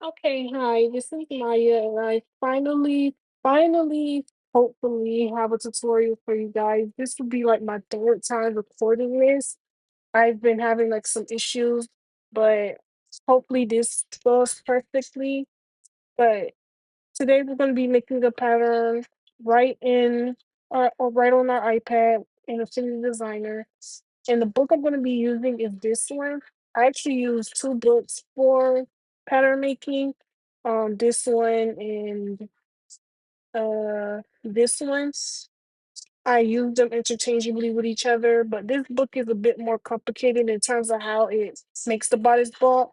Okay, hi, this is Maya, and I finally, hopefully have a tutorial for you guys. This will be like my third time recording this. I've been having like some issues, but hopefully this goes perfectly. But today we're going to be making a pattern right in or right on our iPad in Affinity Designer. And the book I'm going to be using is this one. I actually use two books for pattern making. This one and this one. I use them interchangeably with each other, but this book is a bit more complicated in terms of how it makes the bodice block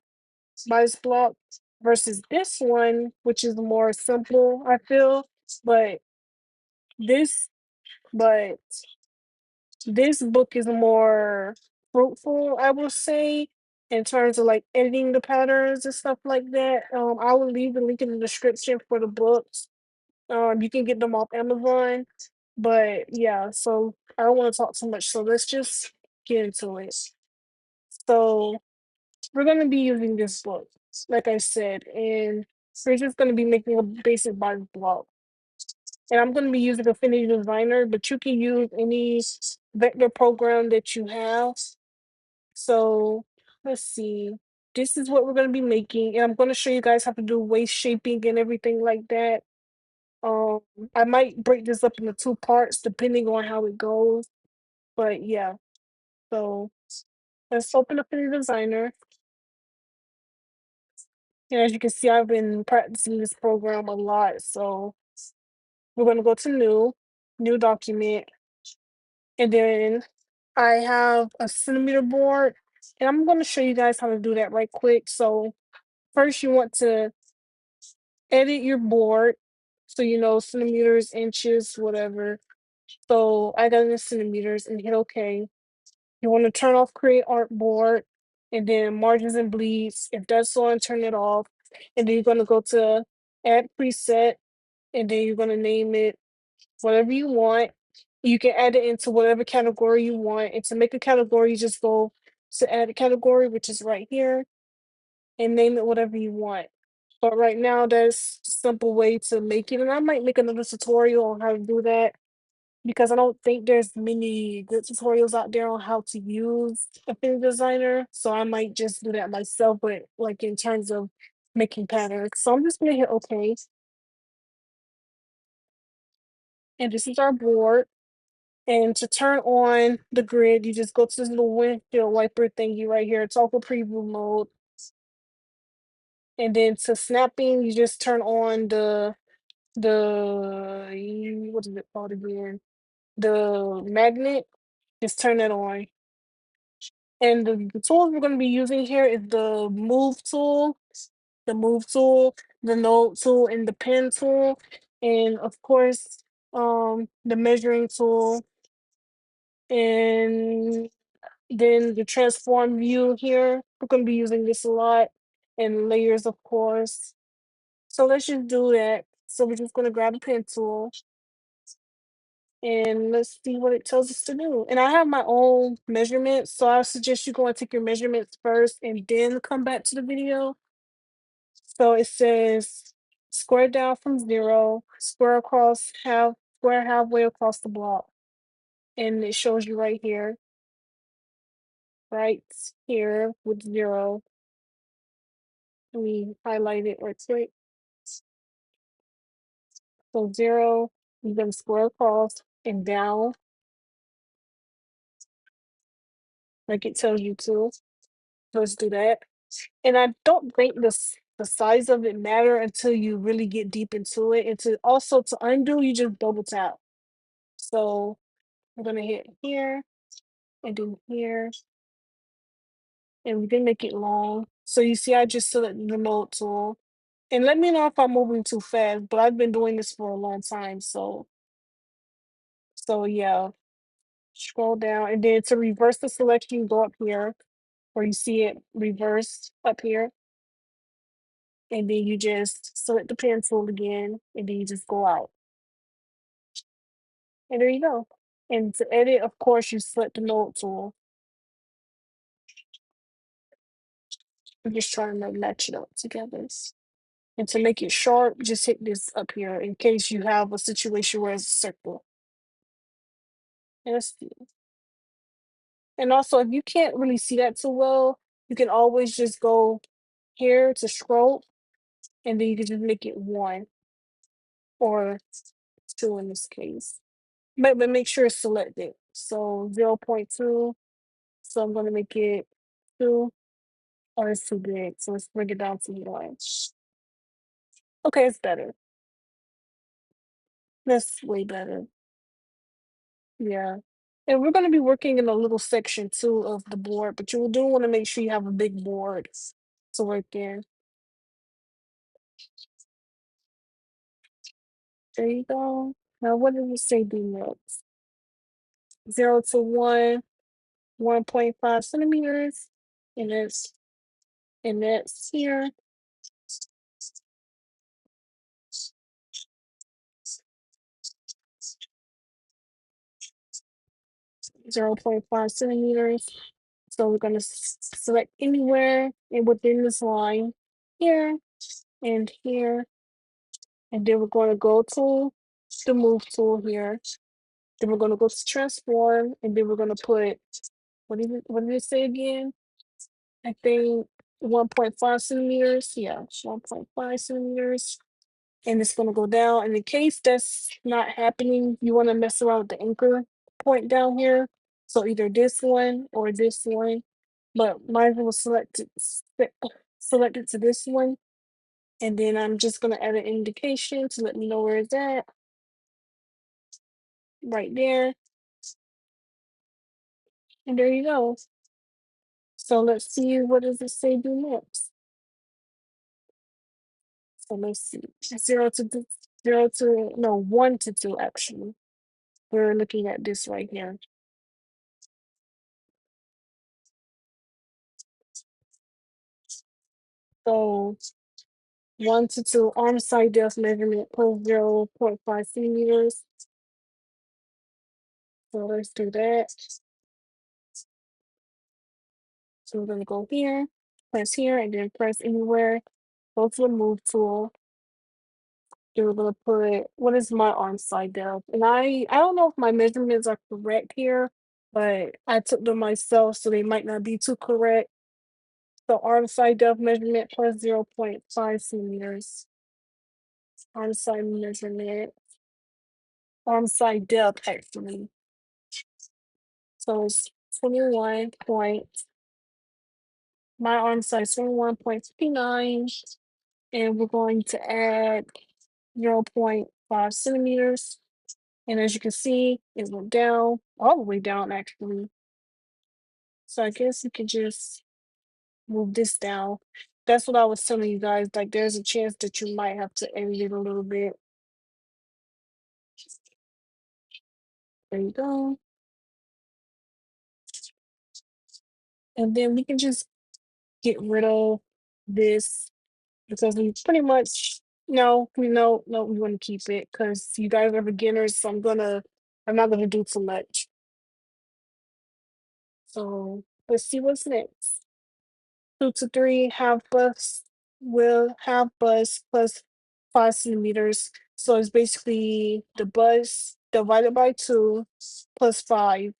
versus this one, which is more simple, I feel. But this but this book is more fruitful, I will say, in terms of like editing the patterns and stuff like that. I will leave the link in the description for the books. You can get them off Amazon. But yeah, so I don't want to talk too much. So let's just get into it. So we're gonna be using this book, like I said, and we're just gonna be making a basic body block. And I'm gonna be using Affinity Designer, but you can use any vector program that you have. So let's see. This is what we're gonna be making, and I'm gonna show you guys how to do waist shaping and everything like that. Um, I might break this up into two parts depending on how it goes. But yeah, so let's open up the designer. And as you can see, I've been practicing this program a lot. So we're gonna go to new document, and then I have a centimeter board, and I'm gonna show you guys how to do that right quick. So first you want to edit your board. So you know centimeters, inches, whatever. So I got it in centimeters and hit OK. You want to turn off create artboard and then margins and bleeds. If that's on, turn it off. And then you're going to go to add preset and then you're going to name it whatever you want. You can add it into whatever category you want. And to make a category, you just go to add a category, which is right here, and name it whatever you want. But right now, that's a simple way to make it. And I might make another tutorial on how to do that because I don't think there's many good tutorials out there on how to use a theme designer. So I might just do that myself, but like in terms of making patterns. So I'm just gonna hit OK. And this is our board. And to turn on the grid, you just go to this little windshield wiper thingy right here, toggle preview mode. And then to snapping, you just turn on the what is it called again? The magnet. Just turn it on. And the tools we're going to be using here is the move tool, the node tool, and the pen tool, and of course, the measuring tool, and then the transform view here. We're going to be using this a lot, and layers, of course. So let's just do that. So we're just going to grab the pen tool and let's see what it tells us to do. And I have my own measurements, so I suggest you go and take your measurements first and then come back to the video. So it says square down from 0, square halfway across the block. And it shows you right here with 0. Let me highlight it right quick. So 0, you're going to square across and down like it tells you to. Let's do that. And I don't think the size of it matter until you really get deep into it. And to undo, you just double tap. So I'm gonna hit here and do here, and we can make it long. So you see, I just select the remote tool. And let me know if I'm moving too fast, but I've been doing this for a long time. So yeah, scroll down, and then to reverse the selection, go up here where you see it reversed up here. And then you just select the pen tool again, and then you just go out. And there you go. And to edit, of course, you select the node tool. I'm just trying to match it up together. And to make it sharp, just hit this up here in case you have a situation where it's a circle. Yes. And also, if you can't really see that too well, you can always just go here to scroll, and then you can just make it 1 or 2 in this case. But make sure it's selected. So 0.2. So I'm gonna make it 2, or it's too big. So let's bring it down to 1. Okay, it's better. That's way better. Yeah. And we're gonna be working in a little section too of the board, but you do want to make sure you have a big board to work in. There you go. Now what did we say do next? 0 to 1, 1.5 centimeters, and that's here. 0.5 centimeters. So we're gonna select anywhere and within this line here and here, and then we're going to go to the move tool here. Then we're going to go to transform, and then we're going to put what did it say again? I think 1.5 centimeters. Yeah, 1.5 centimeters. And it's going to go down. And in case that's not happening, you want to mess around with the anchor point down here. So either this one or this one. But mine was selected to this one. And then I'm just going to add an indication to let me know where it's at. Right there. And there you go. So let's see, what does it say do next? So let's see. 1 to 2 actually. We're looking at this right here. So 1 to 2 arm side depth measurement plus 0.5 centimeters. So let's do that. So we're gonna go here, press here, and then press anywhere. Go to the move tool. Then we're gonna put, what is my arm side depth? And I don't know if my measurements are correct here, but I took them myself, so they might not be too correct. So arm side depth measurement plus 0.5 centimeters. Arm side measurement. Arm side depth actually. So it's 21 point. My arm size 21.59, and we're going to add 0.5 centimeters. And as you can see, it went down, all the way down actually. So I guess you can just move this down. That's what I was telling you guys. Like, there's a chance that you might have to edit it a little bit. There you go. And then we can just get rid of this because we pretty much no, we want to keep it because you guys are beginners, so I'm not gonna do too much. So let's see what's next. 2 to 3 half bust plus 5 centimeters. So it's basically the bust divided by 2 plus 5.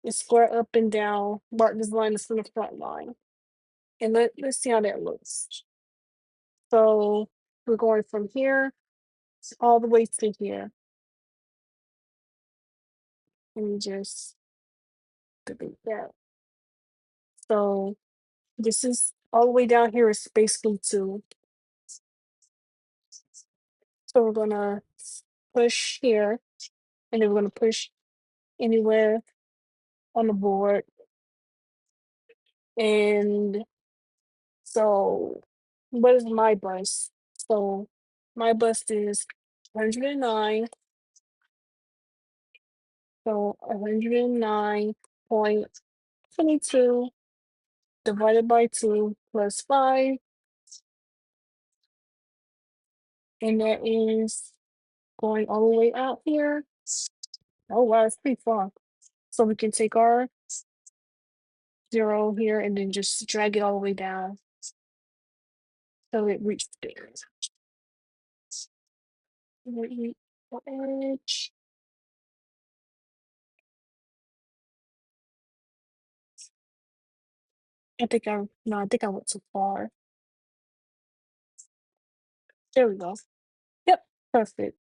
It's square up and down. Mark this line as from the front line. And let's see how that looks. So we're going from here all the way to here. Let me just delete that. So this is all the way down here is basically 2. So we're gonna push here, and then we're gonna push anywhere on the board. And so what is my bust? So my bust is 109. So 109.22 divided by 2 plus 5. And that is going all the way out here. Oh wow, it's pretty far. So we can take our 0 here and then just drag it all the way down. till it reached there. Reach the edge. I think I went too far. There we go. Yep, perfect.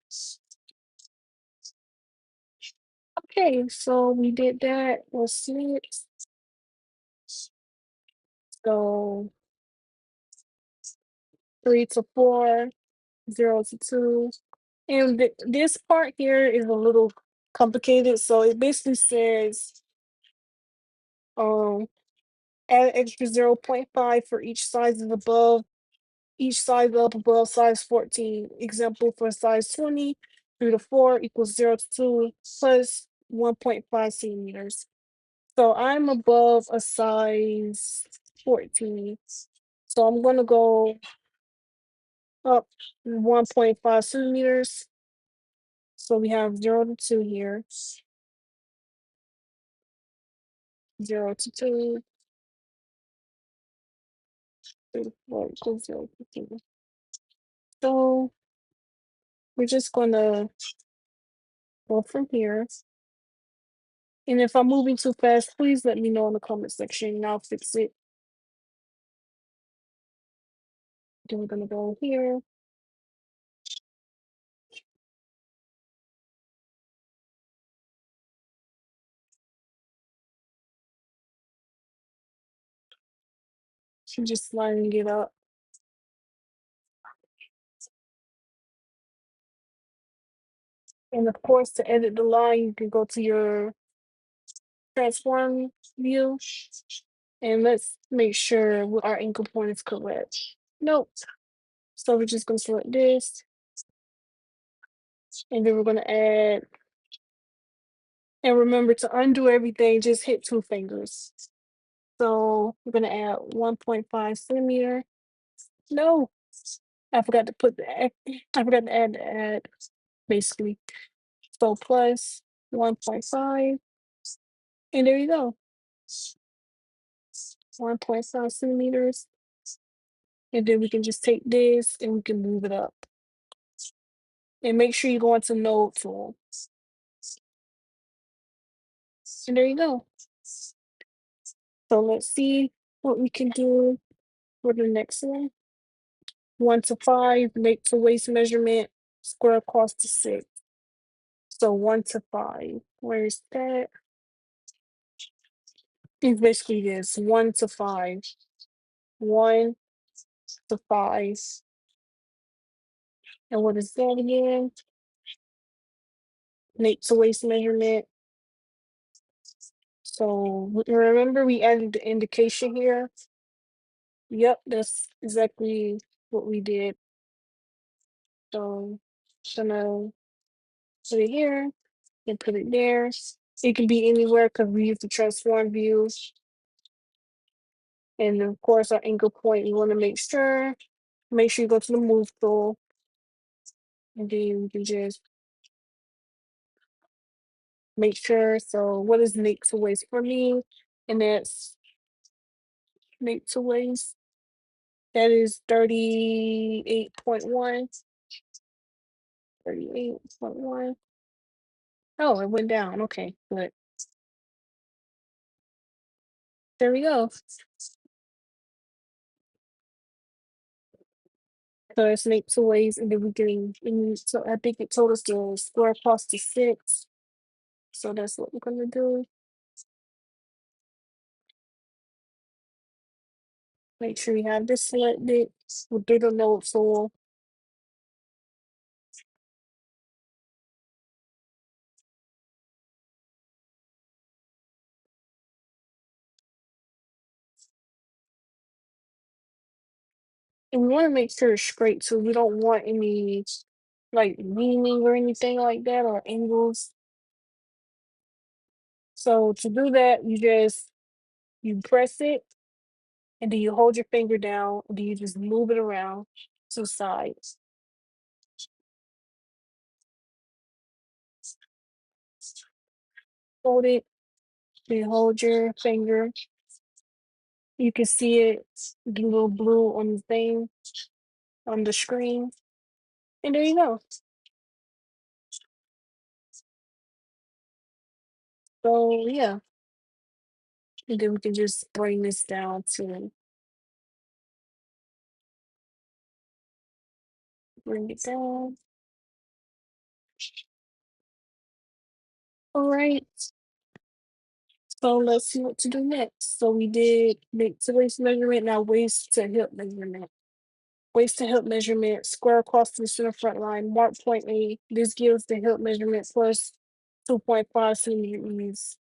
Okay, so we did that. What's next? So 3 to 4, 0 to 2. And this part here is a little complicated. So it basically says um add extra 0.5 for each size is above each size up above size 14. Example for size 20, 3 to 4 equals 0 to 2 plus 1.5 centimeters. So I'm above a size 14. So I'm gonna go up 1.5 centimeters. So we have 0 to 2 here. 0 to 2. 3 to 4 equals 0 to 2. So we're just gonna go from here. And if I'm moving too fast, please let me know in the comment section and I'll fix it. Then we're gonna go here. I'm just lining it up. And of course, to edit the line, you can go to your transform view. And let's make sure our anchor point is correct. Nope. So we're just gonna select this. And then we're gonna add, and remember to undo everything, just hit 2 fingers. So we're gonna add 1.5 centimeter. No, I forgot to put I forgot to add the add, basically. So plus 1.5, and there you go. 1.5 centimeters. And then we can just take this and we can move it up. And make sure you go into node tool. And there you go. So let's see what we can do for the next one. 1 to 5, make to waist measurement, square across to 6. So 1 to 5. Where's that? It's basically this 1 to 5. 1 to 5. And what is that again? Make to waist measurement. So remember we added the indication here. Yep, that's exactly what we did. So gonna put it here and put it there. It can be anywhere because we use the transform views. And of course our anchor point, you want to make sure you go to the move tool. And then you can just make sure. So what is make to waist for me? And that's make to waist. That is 38.1. 38.1. Oh, it went down. Okay, good. There we go. So it's make two ways, and then we can. So I think it told us to square across to 6. So that's what we're gonna do. Make sure you have this selected. We'll do the node tool. And we want to make sure it's straight too. We don't want any like leaning or anything like that or angles. So to do that, you press it and then you hold your finger down and then you just move it around to sides. Hold it, then hold your finger. You can see it, the little blue on the thing. on the screen. And there you go. So yeah. And then we can just bring this down to bring it down. All right. So let's see what to do next. So we did make to waist measurement, now waist to hip measurement. Waist to hip measurement, square across the center front line, mark point A. This gives the hip measurement plus 2.5 centimeters.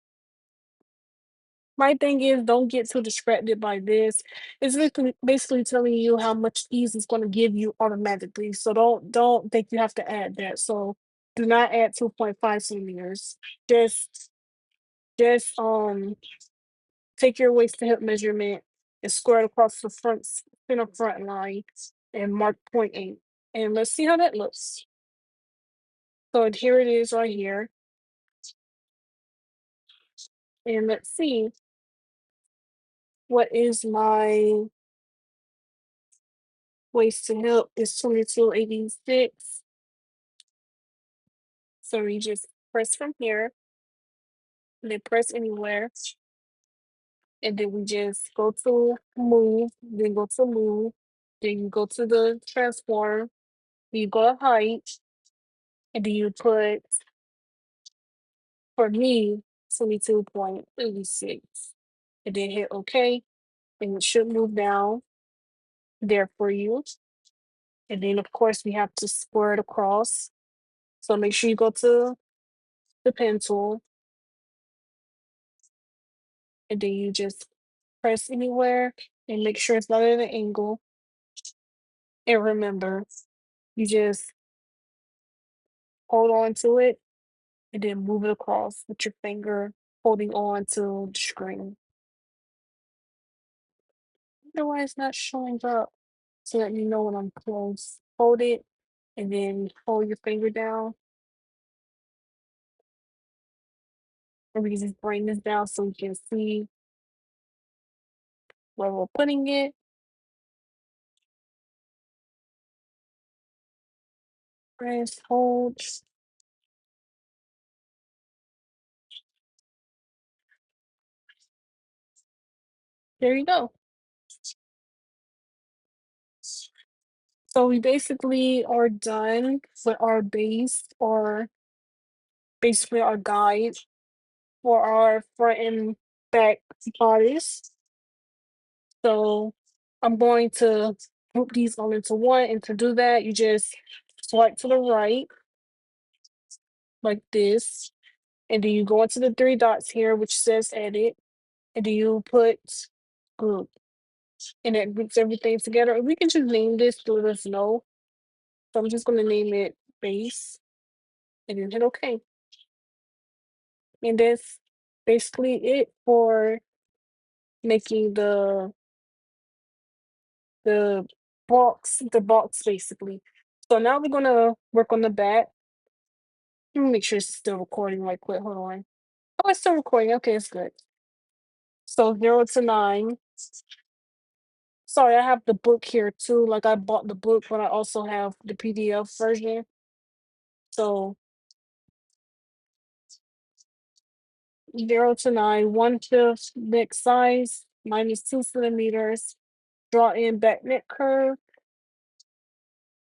My thing is, don't get too distracted by this. It's basically telling you how much ease it's going to give you automatically. So don't think you have to add that. So do not add 2.5 centimeters. Just just take your waist to hip measurement and square it across the center front line and mark point A. And let's see how that looks. So here it is right here. And let's see what is my waist to hip is 22.86. So we just press from here, and then press anywhere, and then we just go to move, then go to move, then you go to the transform, you go to height, and then you put, for me, 22.86, and then hit OK, and it should move down there for you. And then, of course, we have to square it across. So make sure you go to the pen tool, and then you just press anywhere and make sure it's not at an angle. And remember, you just hold on to it and then move it across with your finger, holding on to the screen. Otherwise, not showing up. So let me know when I'm close. Hold it and then hold your finger down. And we can just bring this down so we can see where we're putting it. Press, hold. There you go. So we basically are done with our base, or basically our guide for our front and back bodies. So I'm going to group these all into one. And to do that, you just swipe to the right like this. And then you go into the three dots here, which says edit. And then you put group. And it groups everything together. And we can just name this to let us know. So I'm just going to name it base. And then hit OK. And that's basically it for making the box basically. So now we're gonna work on the back. Let me make sure it's still recording right quick. Hold on. Oh, it's still recording. Okay, it's good. So 0 to 9. Sorry, I have the book here too. Like I bought the book, but I also have the PDF version. So 0 to 9, 1/5 neck size, minus 2 centimeters. Draw in back neck curve.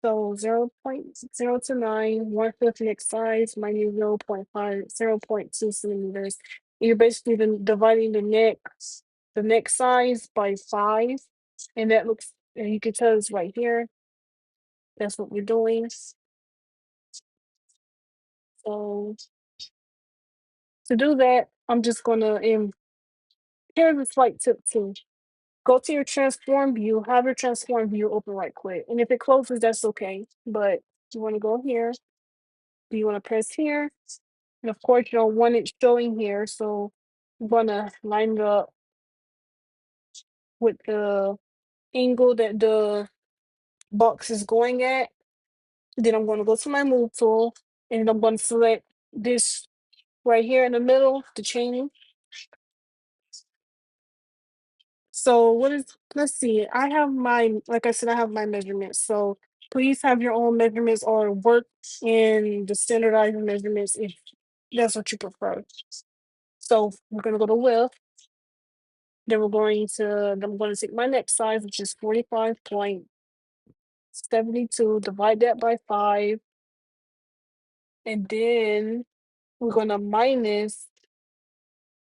So 0.0 to 9, 1/5 neck size, minus 0.5, 0.2 centimeters. You're basically dividing the neck size by 5. And that looks, and you can tell it's right here. That's what we're doing. So to do that, I'm just gonna, and here's a slight tip too. Go to your transform view, have your transform view open right quick. And if it closes, that's okay. But you wanna go here. Do you wanna press here? And of course, you don't want it showing here, so I'm gonna line it up with the angle that the box is going at. Then I'm gonna go to my move tool, and I'm gonna select this right here in the middle, the chain. So what is let's see. I have my like I said, I have my measurements. So please have your own measurements or work in the standardized measurements if that's what you prefer. So we're gonna go to width. Then I'm going to take my neck size, which is 45.72, divide that by 5, and then we're gonna minus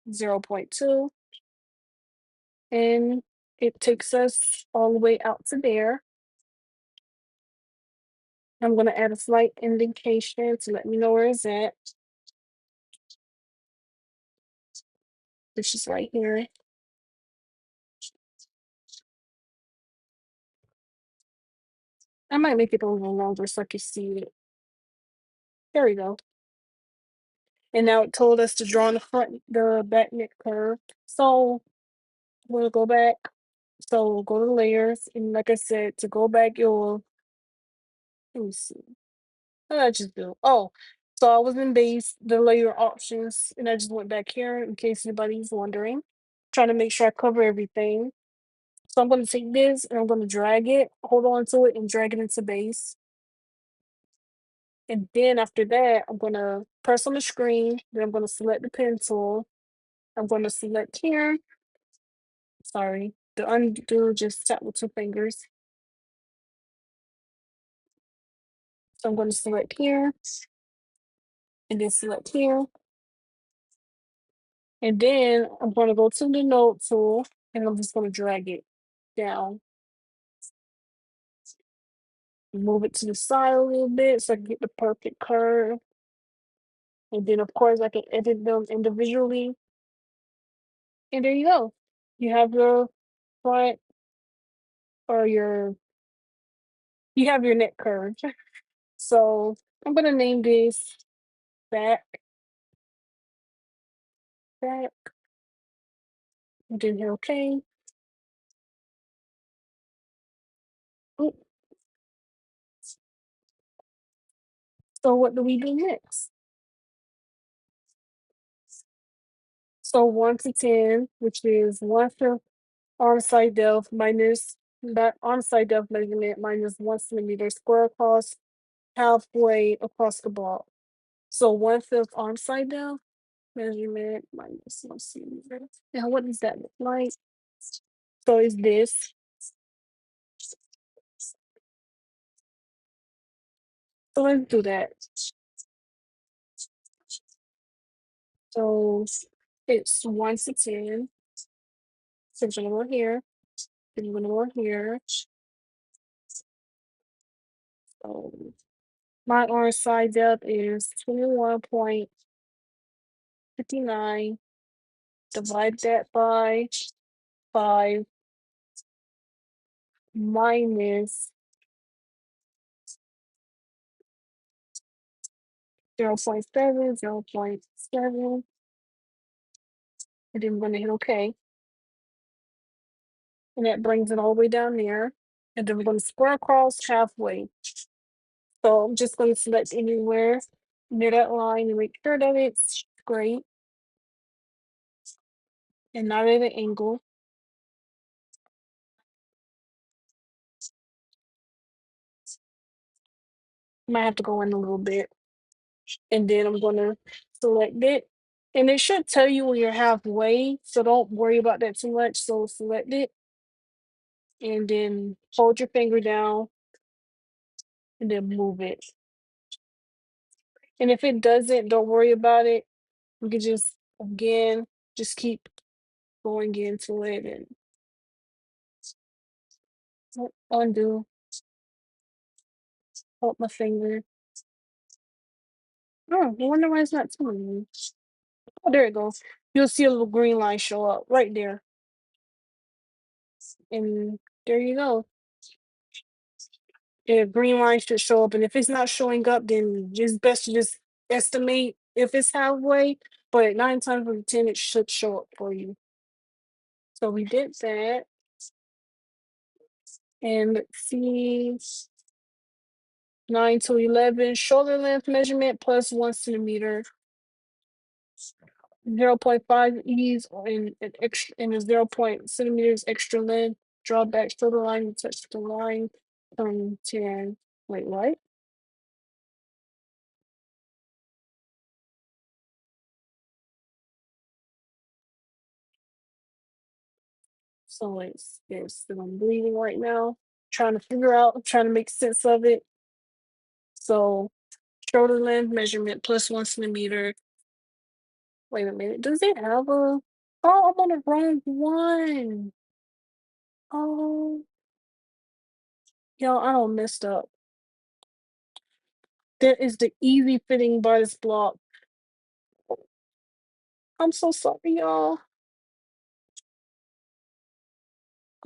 0.2, and it takes us all the way out to there. I'm gonna add a slight indication to let me know where it's at. Which is right here. I might make it a little longer so I can see it. There we go. And now it told us to draw in the back neck curve. So we'll go back. So we'll go to layers, and like I said, to go back, you'll let me see. What did I just do? Oh, so I was in base, the layer options, and I just went back here in case anybody's wondering. Trying to make sure I cover everything. So I'm going to take this and I'm going to drag it, hold on to it, and drag it into base. And then after that, I'm going to press on the screen. Then I'm going to select the pen tool. I'm going to select here. Sorry, the undo, just tap with 2 fingers. So I'm going to select here and then select here. And then I'm going to go to the node tool and I'm just going to drag it down. Move it to the side a little bit so I can get the perfect curve. And then, of course, I can edit them individually. And there you go. You have your front or you have your neck curve. So I'm going to name this back, back, and then hit OK. Oop. So what do we do next? So 1 to 10, which is 1/5 on-site depth minus that on-site depth measurement minus 1 centimeter square across halfway across the block. So 1/5 on-site depth measurement minus 1 centimeter. Now what does that look like? So is this. So let's do that. So it's 1 to 10. So we're gonna go here. Then we're gonna go here. So my on-site depth is 21.59. Divide that by 5 minus 0.7, 0.7, and then we're gonna hit OK. And that brings it all the way down there. And then we're gonna square across halfway. So I'm just gonna select anywhere near that line and make sure that it's straight and not at an angle. Might have to go in a little bit. And then I'm gonna select it. And it should tell you when you're halfway, so don't worry about that too much. So select it and then hold your finger down and then move it. And if it doesn't, don't worry about it. We can just again just keep going into it and undo, hold my finger. Oh, I wonder why it's not telling me. Oh, there it goes. You'll see a little green line show up right there. And there you go. A green line should show up. And if it's not showing up, then it's best to just estimate if it's halfway. But 9 times out of 10, it should show up for you. So we did that. And let's see. 9 to 11, shoulder length measurement plus 1 centimeter. 0.5 ease and extra and a 0.centimeters extra length. Draw back shoulder line and touch the line from 10. Wait, what? So it's that I'm bleeding right now. Trying to figure out, trying to make sense of it. So shoulder length measurement plus 1 centimeter. Wait a minute. Does it have a? Oh, I'm on the wrong one. Oh, y'all, I don't messed up. That is the easy fitting bodice block. I'm so sorry, y'all.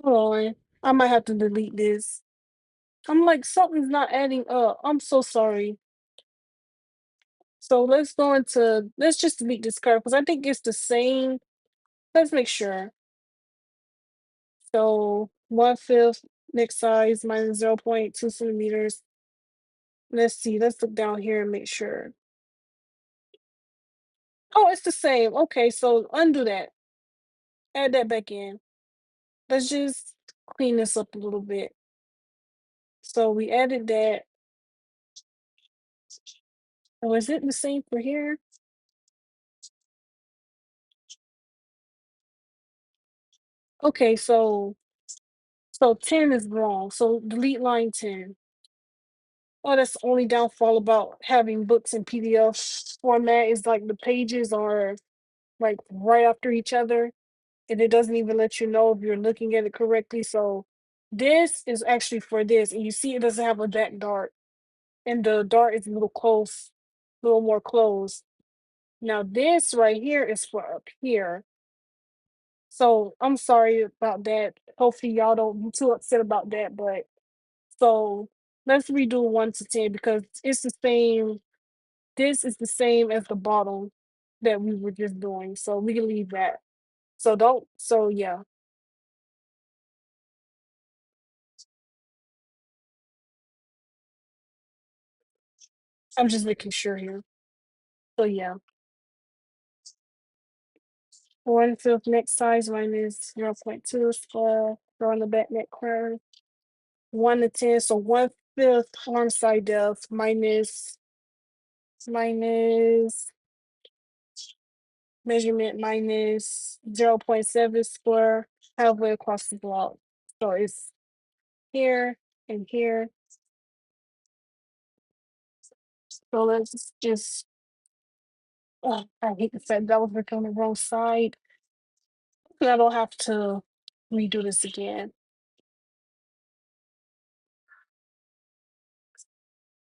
Hold on. I might have to delete this. I'm like, something's not adding up. I'm so sorry. So let's just delete this card because I think it's the same. Let's make sure. So 1/5 neck size minus 0.2 centimeters. Let's see. Let's look down here and make sure. Oh, it's the same. Okay, so undo that. Add that back in. Let's just clean this up a little bit. So we added that. Oh, is it the same for here? Okay, so 10 is wrong. So delete line 10. Oh, that's the only downfall about having books in PDF format is like the pages are like right after each other, and it doesn't even let you know if you're looking at it correctly. So this is actually for this, and you see it doesn't have a back dart, and the dart is a little close, a little more closed. Now this right here is for up here. So I'm sorry about that. Hopefully y'all don't be too upset about that, but so let's redo 1 to 10 because it's the same. This is the same as the bottom that we were just doing. So we can leave that. So don't, so yeah, I'm just making sure here. So yeah, 1/5 neck size minus 0.2 square, draw on the back neck curve, 1 to 10. So 1/5 arm side depth minus measurement minus 0.7 square halfway across the block. So it's here and here. So let's just, oh, I hate the fact that I was working on the wrong side. And I don't have to redo this again.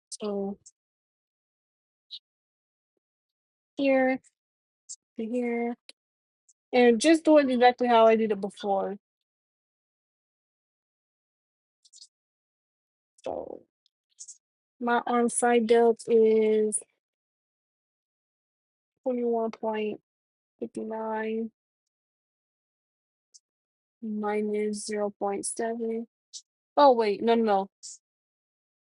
So here to here. And just do it exactly how I did it before. So my arm side depth is 21.59 minus 0.7. Oh wait, no, no, no.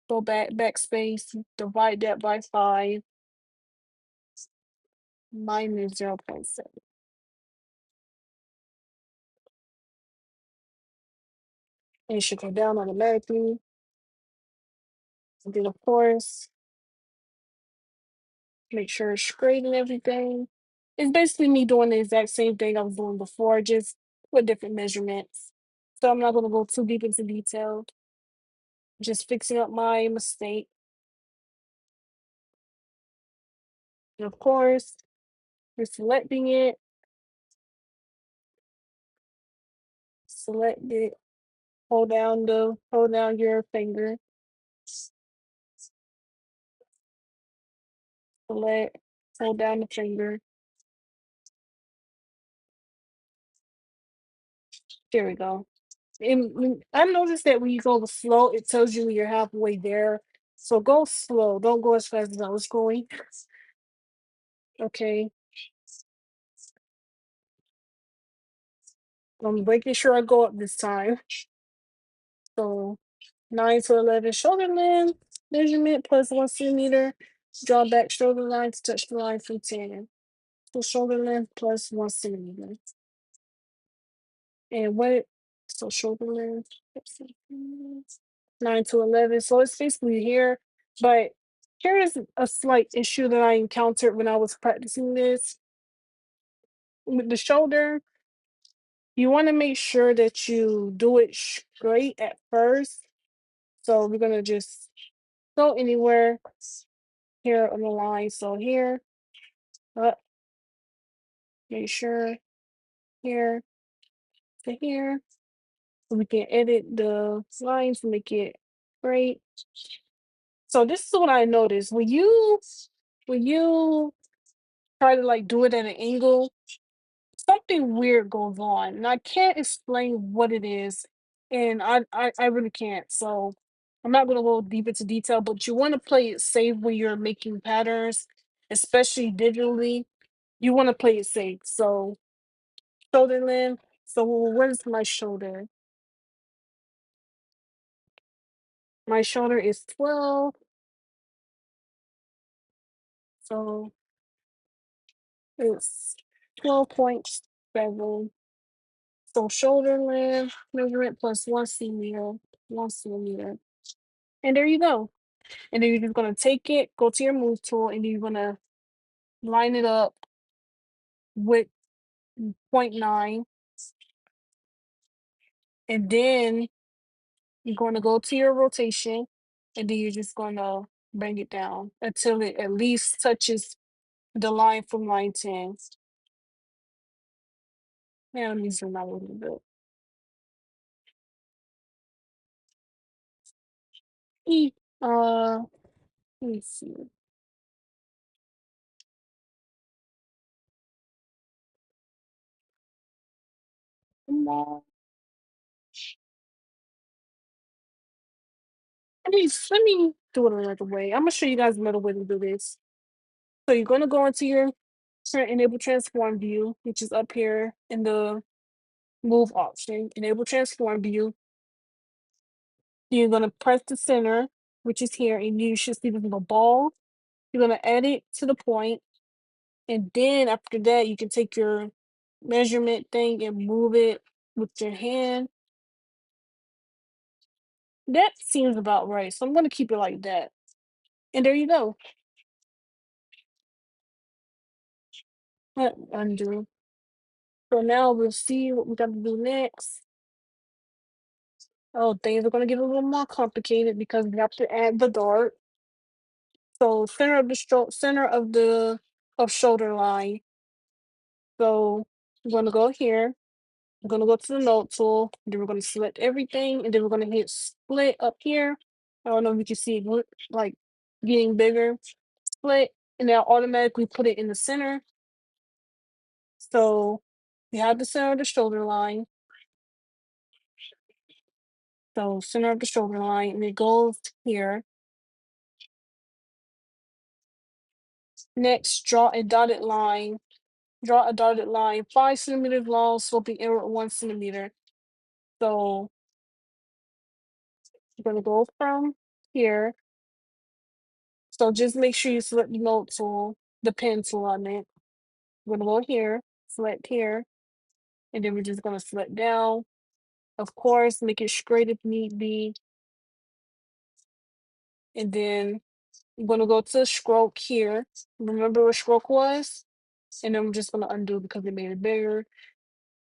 Go backspace, divide that by 5 minus 0.7. And it should go down automatically. And then of course, make sure it's straight and everything. It's basically me doing the exact same thing I was doing before, just with different measurements. So I'm not gonna go too deep into detail. Just fixing up my mistake. And of course, you're selecting it, select it, hold down your finger, select, hold down the finger. There we go. I noticed that when you go slow, it tells you when you're halfway there. So go slow. Don't go as fast as I was going. Okay. I'm making sure I go up this time. So 9 to 11 shoulder length measurement plus 1 centimeter. Draw back shoulder line to touch the line from 10. So shoulder length plus 1 centimeter. And what, so shoulder length, 9 to 11. So it's basically here. But here is a slight issue that I encountered when I was practicing this. With the shoulder, you want to make sure that you do it straight at first. So we're going to just go anywhere here on the line. So here, up, make sure here to here. So we can edit the lines to make it straight. So this is what I noticed. When you try to like do it at an angle, something weird goes on. And I can't explain what it is. And I really can't. So I'm not gonna go deep into detail, but you want to play it safe when you're making patterns, especially digitally. You want to play it safe. So shoulder length. So what is my shoulder? My shoulder is 12. So it's 12.7. So shoulder length measurement plus 1 centimeter, 1 centimeter. And there you go. And then you're just gonna take it, go to your move tool, and then you're gonna line it up with point 0.9. And then you're gonna go to your rotation, and then you're just gonna bring it down until it at least touches the line from line 10. Yeah, let me zoom out a little bit. E- Uh, let me see. No, let me do it another way. I'm gonna show you guys another way to do this. So you're gonna go into your enable transform view, which is up here in the move option, enable transform view. You're gonna press the center, which is here, and you should see this little ball. You're gonna add it to the point, and then after that, you can take your measurement thing and move it with your hand. That seems about right, so I'm gonna keep it like that. And there you go. Undo. So now we'll see what we got to do next. Oh, things are gonna get a little more complicated because we have to add the dart. So center of the shoulder line. So we're gonna go here. We're gonna go to the node tool. Then we're gonna select everything, and then we're gonna hit split up here. I don't know if you can see it like getting bigger. Split, and now automatically put it in the center. So we have the center of the shoulder line. So center of the shoulder line, and it goes here. Next, draw a dotted line. Draw a dotted line 5 centimeters long, sloping inward 1 centimeter. So we're gonna go from here. So just make sure you select the node tool, the pen tool I meant. We're gonna go here, select here, and then we're just gonna select down. Of course, make it straight if need be. And then I'm gonna go to stroke here. Remember what stroke was? And then I'm just gonna undo because it made it bigger.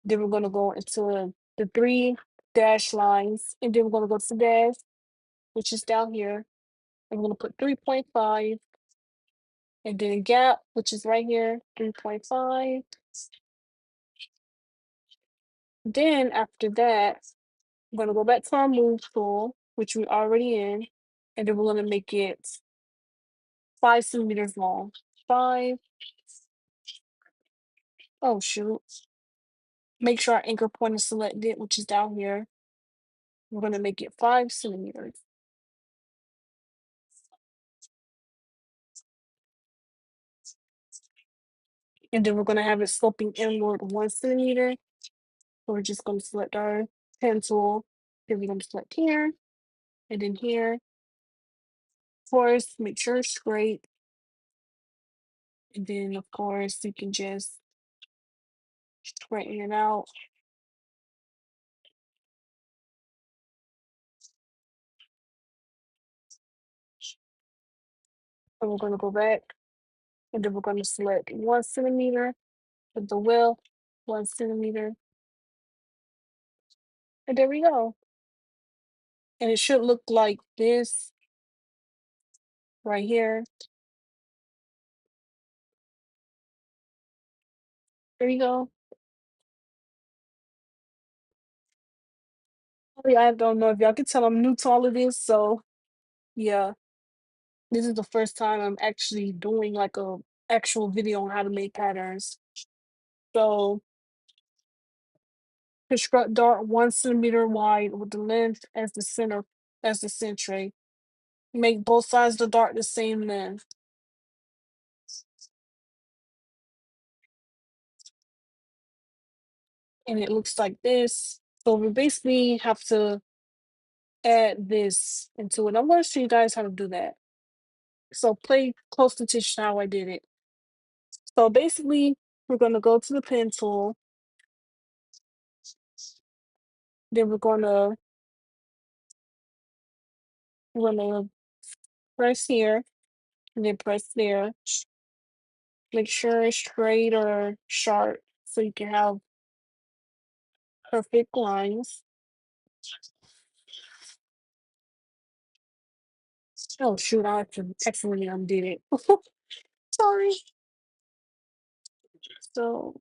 Then we're gonna go into the 3 dash lines, and then we're gonna go to the dash, which is down here. And we're gonna put 3.5, and then gap, which is right here, 3.5. Then after that, I'm gonna go back to our move tool, which we're already in, and then we're gonna make it 5 centimeters long. 5. Oh shoot. Make sure our anchor point is selected, which is down here. We're gonna make it 5 centimeters. And then we're gonna have it sloping inward 1 centimeter. So we're just gonna select our pen tool. Then we're gonna select here, and then here. Of course, make sure it's straight. And then, of course, you can just straighten it out. And we're going to go back, and then we're going to select 1 centimeter with the wheel, 1 centimeter. And there we go. And it should look like this right here. There you go. I don't know if y'all can tell I'm new to all of this, so yeah, this is the first time I'm actually doing like a actual video on how to make patterns. So construct dart 1 centimeter wide with the length as the center as the centre. Make both sides of the dart the same length. And it looks like this. So we basically have to add this into it. I'm going to show you guys how to do that. So play close attention how I did it. So basically, we're going to go to the pen tool. Then we're gonna press here and then press there. Make sure it's straight or sharp so you can have perfect lines. Oh shoot, I accidentally undid it. Sorry. So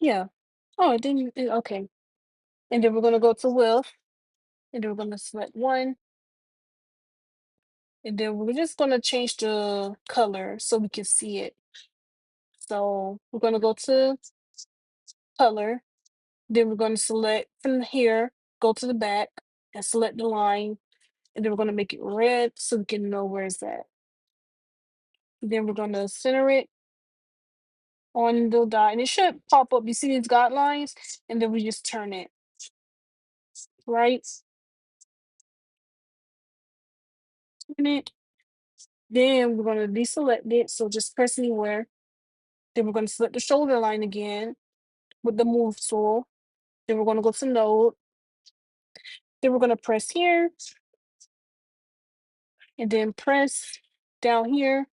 yeah. Oh, it didn't. Okay. And then we're gonna go to width, and then we're gonna select one, and then we're just gonna change the color so we can see it. So we're gonna go to color, then we're gonna select from here, go to the back, and select the line, and then we're gonna make it red so we can know where it's at. Then we're gonna center it on the dot, and it should pop up. You see these guidelines, and then we just turn it right, turn it. Then we're gonna deselect it, so just press anywhere. Then we're gonna select the shoulder line again with the move tool. Then we're gonna go to node. Then we're gonna press here, and then press down here.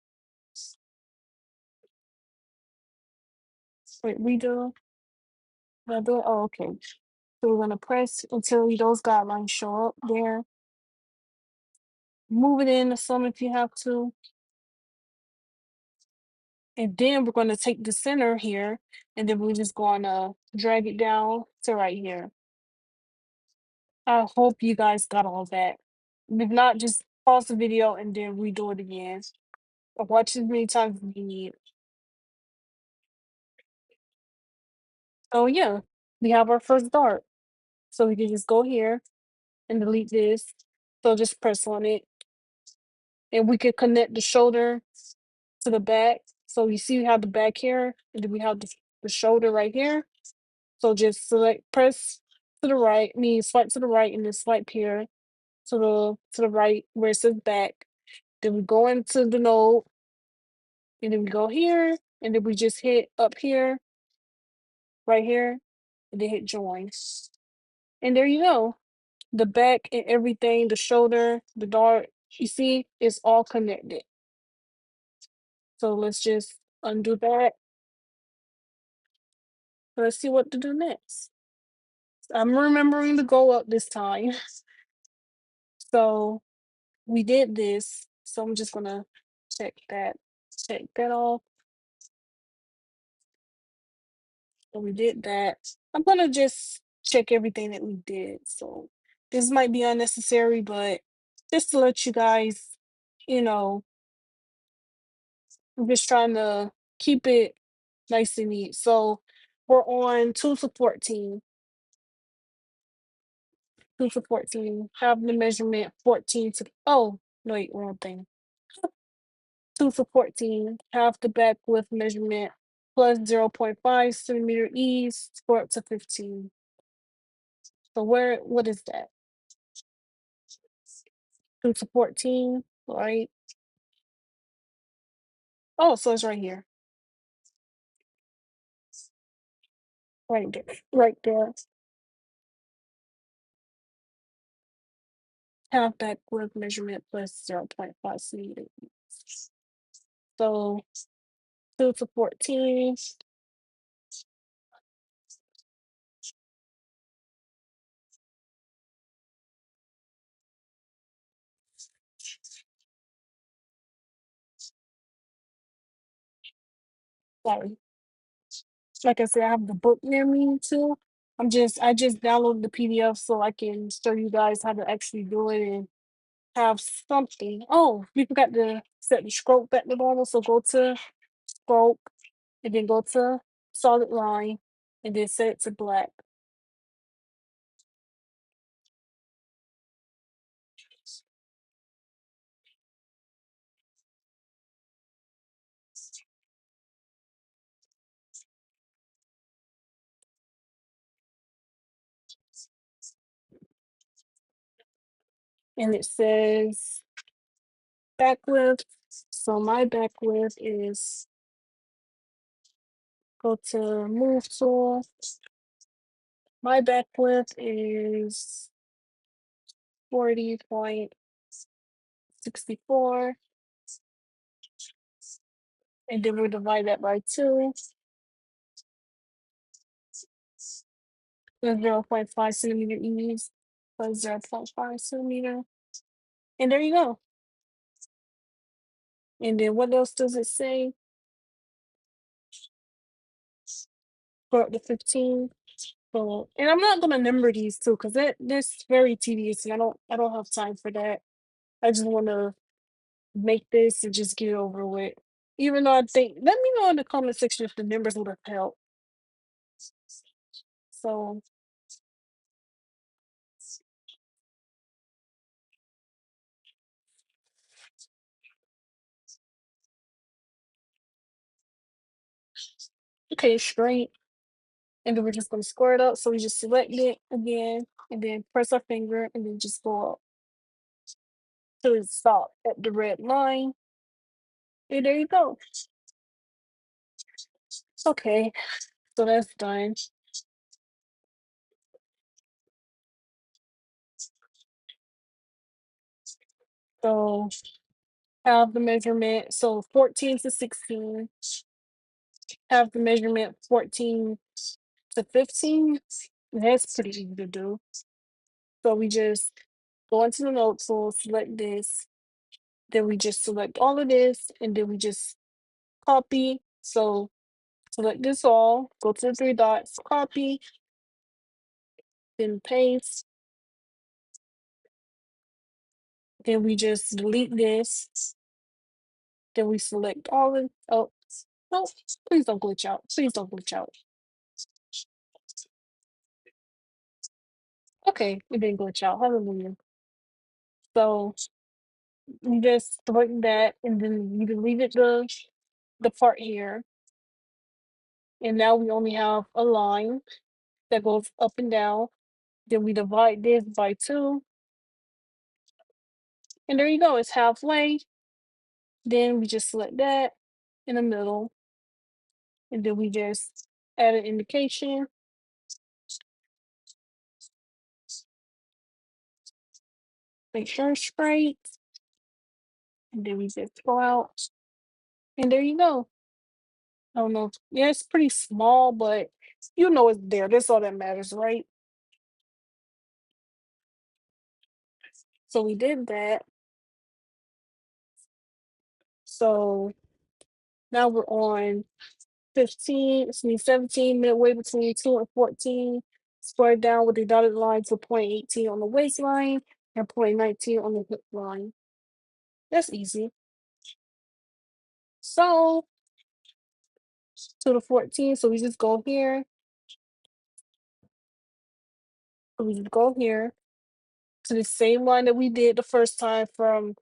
Wait, redo. Redo. Oh, okay. So we're gonna press until those guidelines show up there. Move it in some if you have to. And then we're gonna take the center here, and then we're just gonna drag it down to right here. I hope you guys got all that. If not, just pause the video and then redo it again. Or watch as many times as you need. So yeah, we have our first dart. So we can just go here and delete this. So just press on it. And we can connect the shoulder to the back. So you see we have the back here, and then we have the shoulder right here. So just select press to the right, swipe to the right and then swipe here to the right where it says back. Then we go into the node, and then we go here, and then we just hit up here, right here, and then hit join. And there you go. The back and everything, the shoulder, the dart, you see, it's all connected. So let's just undo that. Let's see what to do next. I'm remembering to go up this time. So we did this. So I'm just gonna check that, check that off. So we did that. I'm gonna just check everything that we did. So this might be unnecessary, but just to let you guys, you know, I'm just trying to keep it nice and neat. So we're on 2 to 14. 2 to 14. Have the measurement 14 to oh no wait, wrong thing. 2 to 14. Have the back width measurement plus 0.5 centimeter ease for up to 15. So what is that? 2 to 14, right? Oh, so it's right here. Right there. Right there. Half back width measurement plus 0.5 centimeters. So 2 to 14. Sorry. Like I said, I have the book near me too. I just downloaded the PDF so I can show you guys how to actually do it and have something. Oh, we forgot to set the stroke at the bottom. So go to stroke and then go to solid line and then set it to black. And it says back width. So my back width is go to move tool. My back width is 40.64. And then we divide that by 2. With 0.5 centimeter ease plus 0.5 centimeter. And there you go. And then what else does it say? Go up to 15. So, and I'm not gonna number these too, because that's very tedious and I don't have time for that. I just wanna make this and just get it over with. Even though I think let me know in the comment section if the numbers would have helped. So okay, straight. And then we're just gonna square it up. So we just select it again and then press our finger and then just go up till it stop at the red line. And there you go. Okay, so that's done. So have the measurement. So 14 to 16. Have the measurement 14 to 15. That's pretty easy to do. So we just go into the note tool, select this, then we just select all of this, and then we just copy. So select this all, go to the 3 dots, copy, then paste. Then we just delete this. Then we select all of oh no, please don't glitch out. Please don't glitch out. Okay, it didn't glitch out. Hallelujah. So you just select that and then you deleted the part here. And now we only have a line that goes up and down. Then we divide this by 2. And there you go, it's halfway. Then we just select that in the middle. And then we just add an indication. Make sure it's straight. And then we just go out. And there you go. I don't know. Yeah, it's pretty small, but you know it's there. That's all that matters, right? So we did that. So now we're on 15, it's me 17, midway between 2 and 14. Square down with the dotted line to point 18 on the waistline and point 19 on the hip line. That's easy. So to the 14, so we just go here. So we just go here to the same line that we did the first time from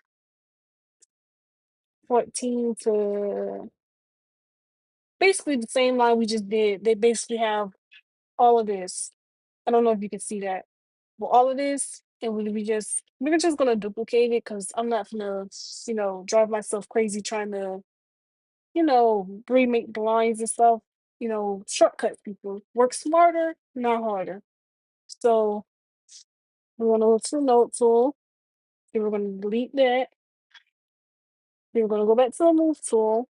14 to basically the same line we just did. They basically have all of this. I don't know if you can see that. But all of this, and we're just gonna duplicate it because I'm not gonna, drive myself crazy trying to remake blinds and stuff, shortcut people. Work smarter, not harder. So we want to go to the note tool. Then we're going to delete that. Then we're going to go back to the move tool.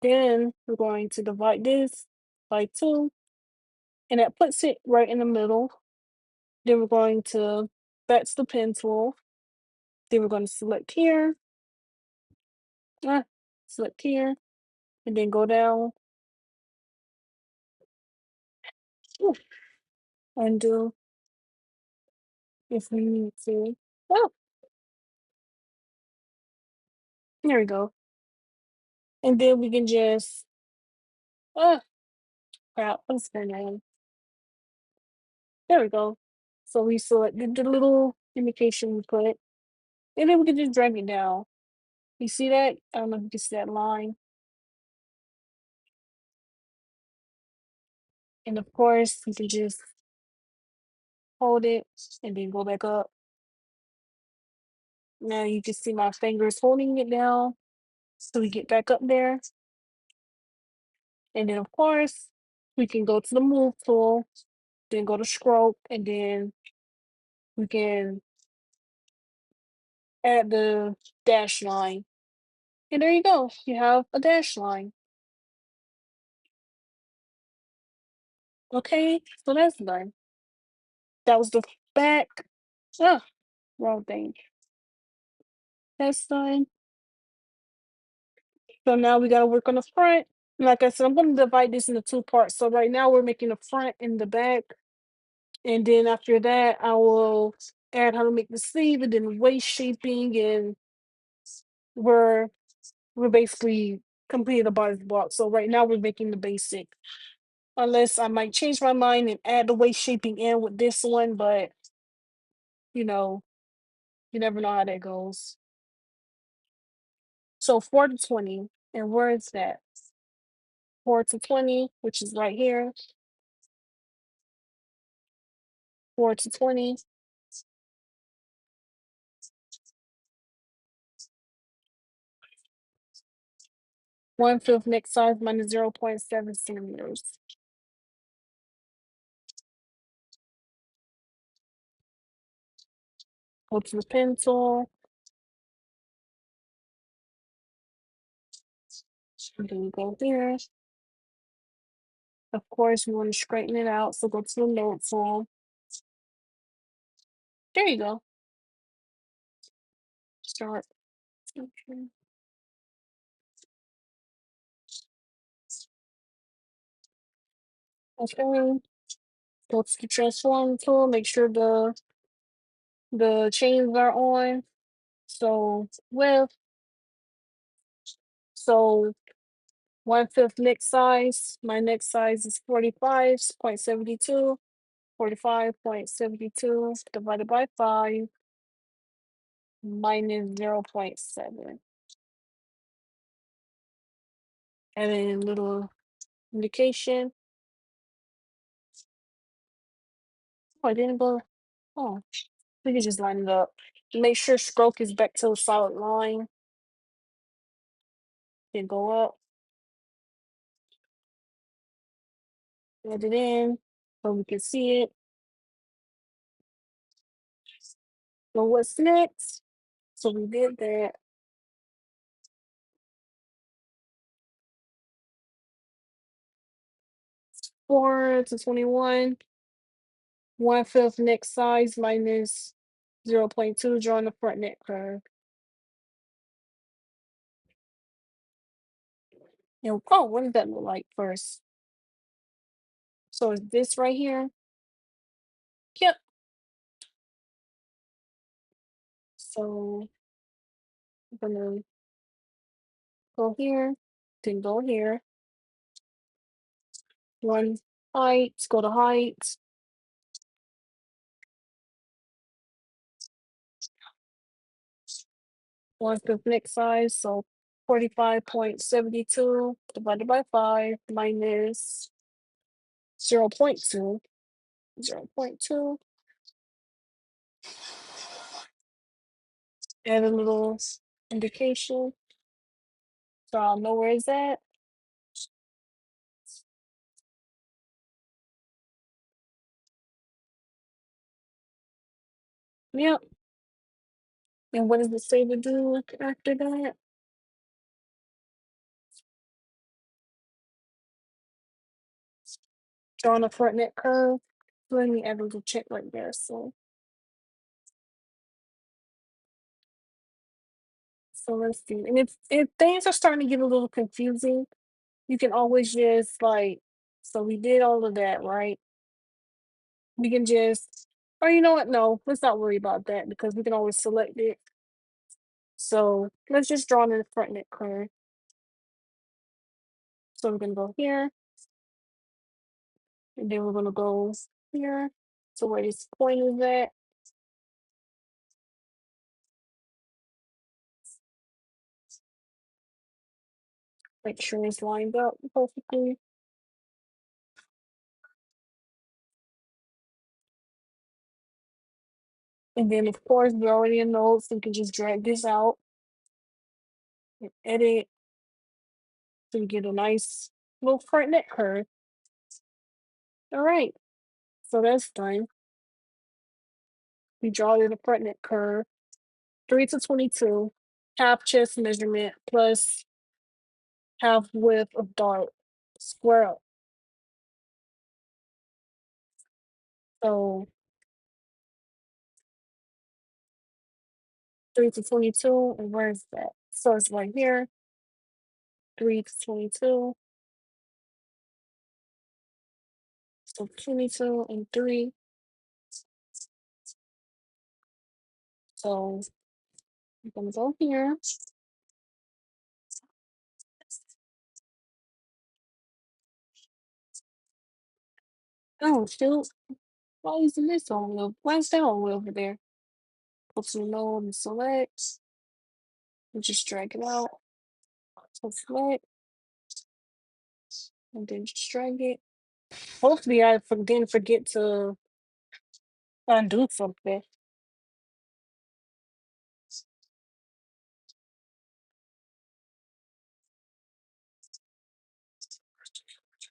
Then we're going to divide this by 2. And that puts it right in the middle. Then we're going to back to the pen tool. Then we're going to select here. Select here. And then go down. Ooh, undo if we need to. Oh, there we go. And then we can just, oh, crap, what's her name? There we go. So we select the little indication we put, and then we can just drag it down. You see that? I don't know if you can see that line. And of course, you can just hold it and then go back up. Now you can see my fingers holding it down. So we get back up there. And then of course, we can go to the move tool, then go to stroke, and then we can add the dash line. And there you go. You have a dash line. Okay, so that's done. That was the back. Ah, wrong thing. That's done. So now we gotta work on the front. Like I said, I'm gonna divide this into 2 parts. So right now we're making the front and the back. And then after that, I will add how to make the sleeve and then waist shaping, and we're we're basically completing the body block. So right now we're making the basic. Unless I might change my mind and add the waist shaping in with this one, but you know, you never know how that goes. So 4 to 20. And where is that? 4 to 20, which is right here. 4 to 20. 1/5 neck size minus 0.7 centimeters. Go to the pencil. And then you go there. Of course, we want to straighten it out. So go to the note tool. There you go. Start. Okay. Okay. Go to the transform tool. Make sure the chains are on. So so 1/5 neck size. My neck size is 45.72. 45.72 divided by 5 minus 0.7. And then little indication. Oh, I didn't go. Oh, we can just line it up. Make sure stroke is back to a solid line. Then go up, add it in so we can see it. So what's next? So we did that. 4 to 21. 1/5 neck size minus 0.2, drawing the front neck curve. And oh, what does that look like first? So is this right here? Yep. So I'm gonna go here, then go here. One height, go to height. 1/5 neck size, so 45.72 divided by 5 minus 0.2. 0.2. Add a little indication. So I'll know where it's at. Yep. And what does the saver do after that? Drawing a front neck curve. Let me add a little check right there. So let's see. And if things are starting to get a little confusing, you can always just like, so we did all of that, right? We can just, or you know what? No, let's not worry about that because we can always select it. So let's just draw in the front neck curve. So we're gonna go here, and then we're gonna go here. So where this point is at, make sure it's lined up perfectly. And then of course we're already in notes, so we can just drag this out and edit so we get a nice little front neck curve. All right, so that's done. We draw in the front neck curve, 3 to 22, half chest measurement plus half width of dart, square up. So 3 to 22, and where's that? So it's right here, 3 to 22. So 22 and 3. So I'm gonna go here. Oh shoot, why isn't this all the way? Why is that all the way over there? Go to the node and select, and just drag it out. So select, and then just drag it. Hopefully didn't forget to undo something.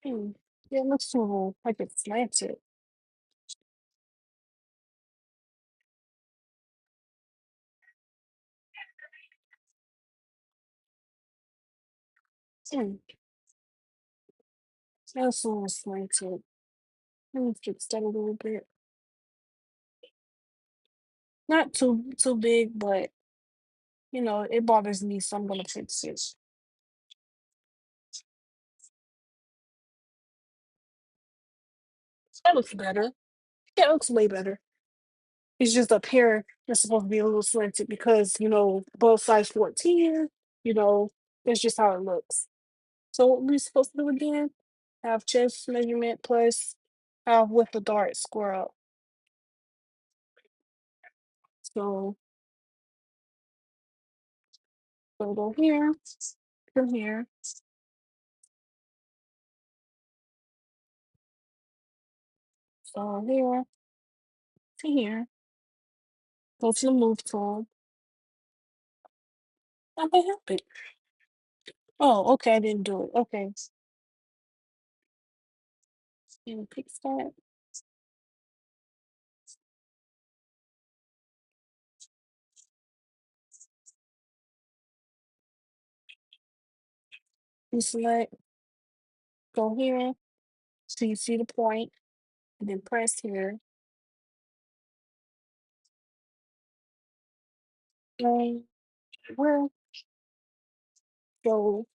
Hmm. Yeah, it looks so like it's slanted. Hmm. That's a little slanted. Let me fix that a little bit. Not too big, but it bothers me, so I'm gonna fix it. That looks better. Yeah, it looks way better. It's just up here, it's supposed to be a little slanted because, both sides 14, you know, that's just how it looks. So what we supposed to do again? Have chest measurement plus have width of dart square up. So go here, from here, so here to here. Go to the move tool. I can help it. Oh, okay, I didn't do it. Okay. And fix that. Deselect, go here, so you see the point, and then press here. And we'll go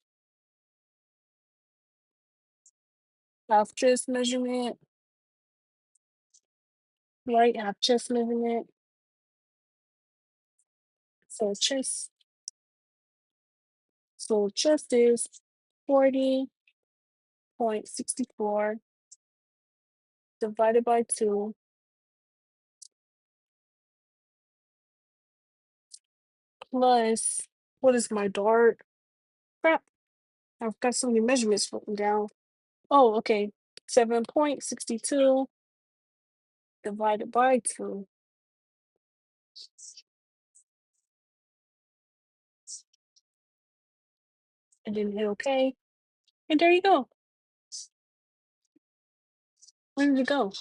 half chest measurement, right? Half chest measurement. So chest is 40.64 divided by 2 plus, what is my dart? Crap, I've got so many measurements written down. Oh, okay. 7.62 divided by 2. and then hit OK. And there you go. Where did it go?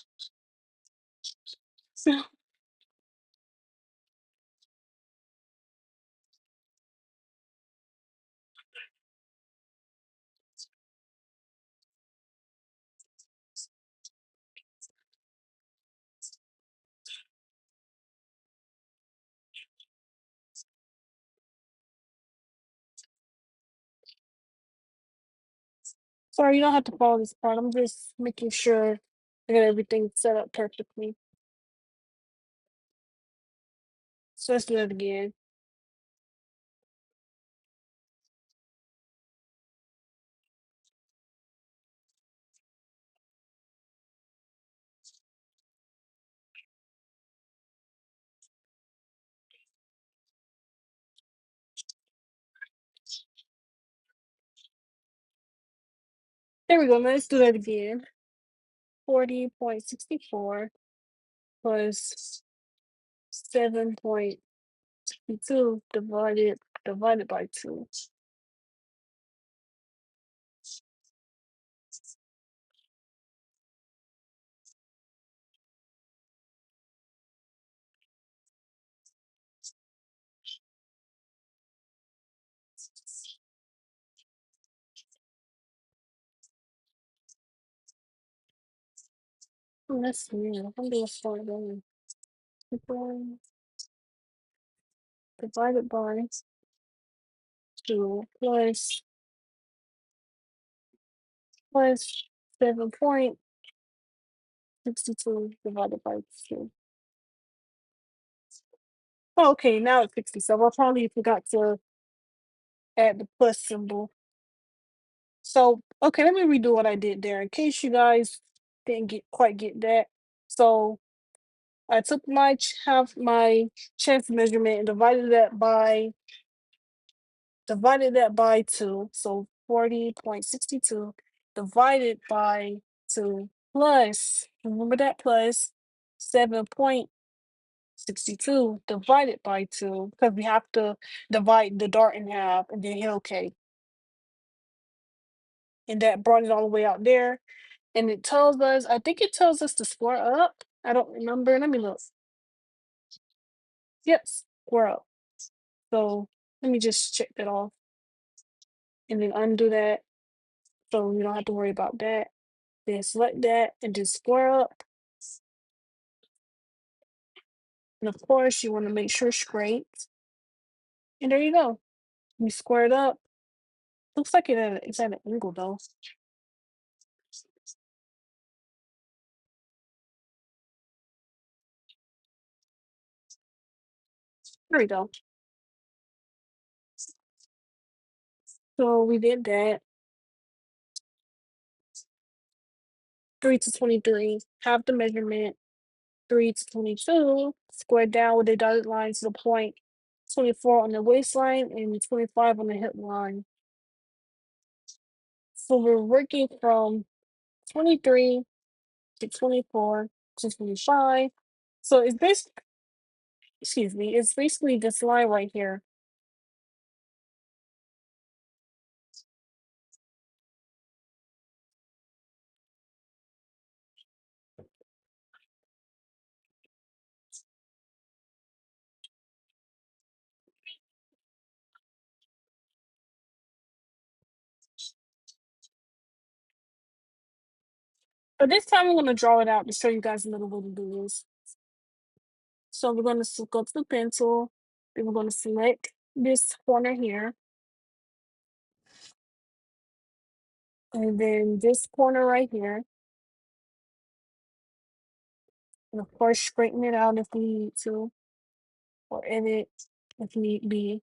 Sorry, you don't have to follow this part. I'm just making sure I got everything set up perfectly. So let's do that again. There we go. Now let's do that again. 40.64 plus 7.2 divided by 2. Oh, that's weird. I'm gonna start going. Divided by 2 plus 7.62 divided by 2. Oh, okay, now it's 67. I probably forgot to add the plus symbol. So, okay, let me redo what I did there in case you guys didn't quite get that. So, I took my half my chest measurement and divided that by 2. So 40.62 divided by 2 plus, remember that plus 7.62 divided by 2 because we have to divide the dart in half and then hit OK. And that brought it all the way out there. And it tells us, I think it tells us to square up. I don't remember. Let me look. Yep, square up. So let me just check that off and then undo that. So we don't have to worry about that. Then select that and just square up. And of course, you want to make sure straight. And there you go. We squared up. Looks like it's at an angle though. There we go. So we did that. 3 to 23. Half the measurement. 3 to 22. Square down with the dotted line to the point. 24 on the waistline and 25 on the hip line. So we're working from 23 to 24 to 25. So it's basically, excuse me, it's basically this line right here. But this time I'm going to draw it out to show you guys a little way to do this. So we're going to go to the pencil. Then we're going to select this corner here. And then this corner right here. And of course, straighten it out if we need to. Or edit if need be.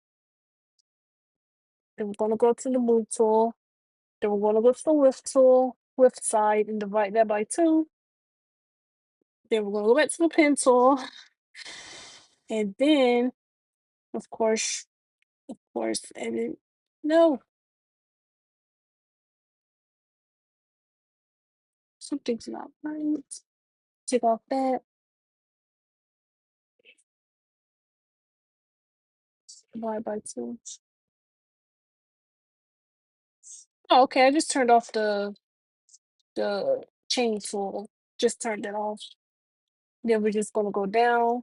Then we're going to go to the move tool. Then we're going to go to the width tool, width side, and divide that by 2. Then we're going to go back to the pencil. And then, of course, edit. No, something's not right. Take off that. Divide by 2. Oh, okay. I just turned off the chain tool. Just turned it off. Then we're just gonna go down.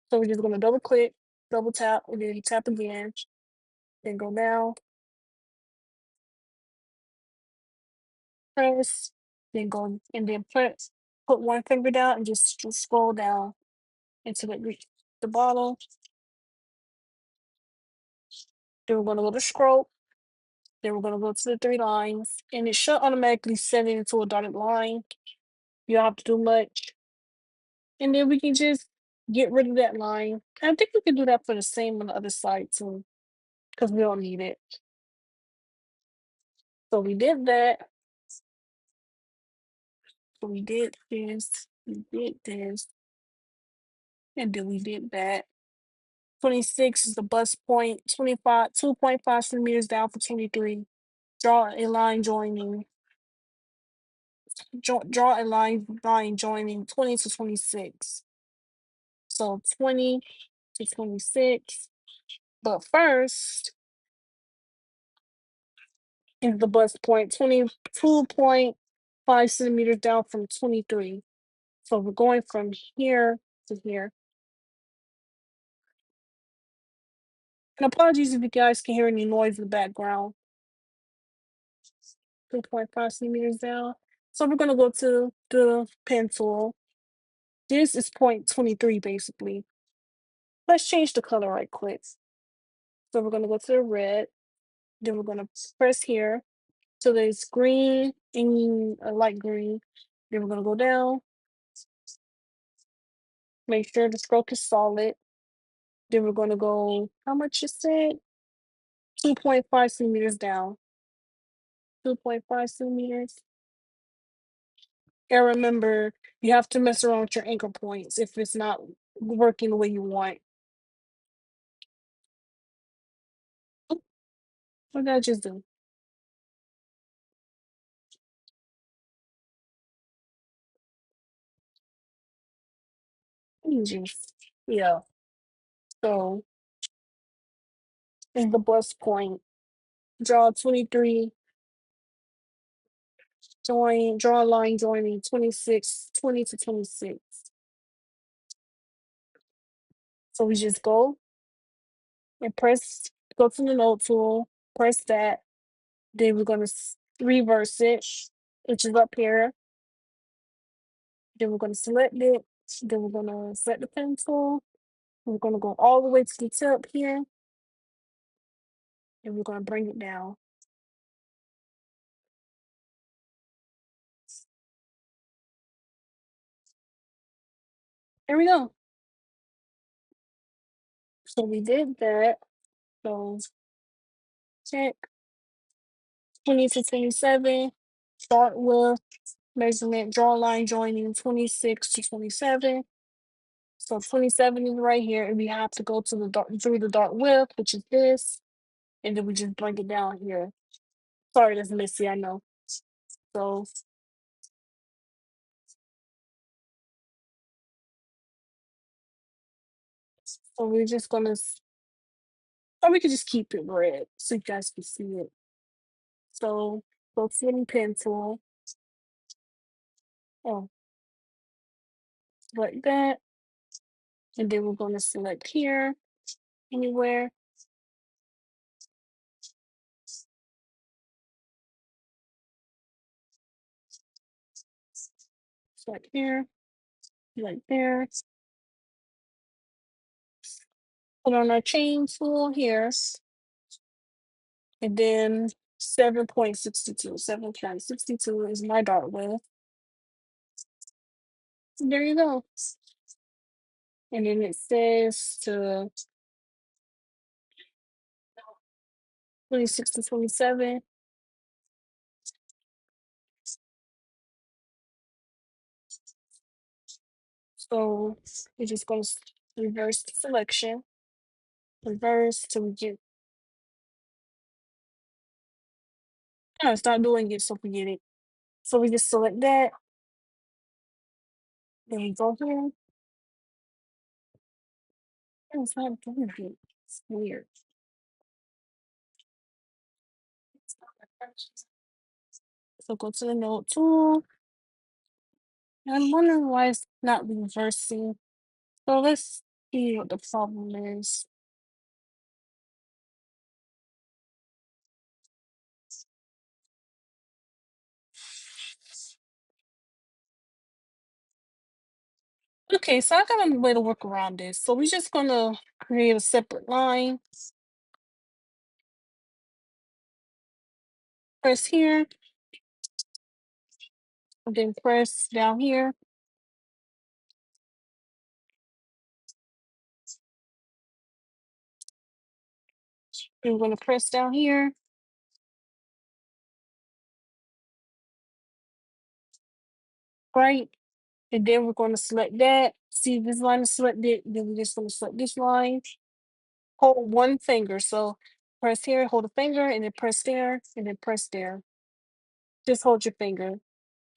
So we're just gonna double click, double tap, and then tap again. Then go down, press, then go and then press. Put one finger down and just scroll down until it reach the bottom. Then we're gonna go to scroll. Then we're gonna go to the three lines, and it should automatically set it into a dotted line. You don't have to do much. And then we can just get rid of that line. I think we can do that for the same on the other side too, because we don't need it. So we did that. So we did this. We did this. And then we did that. 26 is the bust point. 25, 2.5 centimeters down for 23. Draw a line joining. Draw a line joining 20 to 26. So 20 to 26. But first is the bust point, 22.5 centimeters down from 23. So we're going from here to here. And apologies if you guys can hear any noise in the background. 3.5 centimeters down. So we're gonna go to the pen tool. This is point 23 basically. Let's change the color right quick. So we're gonna go to the red. Then we're gonna press here. So there's green and a light green. Then we're gonna go down. Make sure the stroke is solid. Then we're gonna go, how much you said? 2.5 centimeters down. 2.5 centimeters. And remember, you have to mess around with your anchor points if it's not working the way you want. Oop, what did I just do? Just, yeah. So is the bust point. Draw 23, draw a line joining 26, 20 to 26. So we just go and press, go to the node tool, press that. Then we're gonna reverse it, which is up here. Then we're gonna select it. Then we're gonna select the pen tool. We're gonna go all the way to the tip here, and we're gonna bring it down. There we go. So we did that. So check 20 to 27. Start with measurement, draw line joining 26 to 27. So 27 is right here, and we have to go to the dart through the dart width, which is this, and then we just bring it down here. Sorry, that's messy, I know. So, so we're just gonna, or we could just keep it red so you guys can see it. So go to any pen tool. Oh, like that, and then we're gonna select here, anywhere. Select here, like there. Put on our chain tool here, and then 7.62. 7.62 is my dart width. There you go. And then it says to 26 to 27. So we're just going to reverse the selection. Reverse till we get. No, it's not doing it, so forget it. So we just select that. Then we go here. Oh, it's not doing it. It's weird. So go to the node tool. I'm wondering why it's not reversing. So let's see what the problem is. Okay, so I got a way to work around this. So we're just gonna create a separate line. Press here, and then press down here. And we're gonna press down here. Right? And then we're gonna select that. See this line is selected, then we're just gonna select this line. Hold one finger. So press here, hold a finger, and then press there, and then press there. Just hold your finger.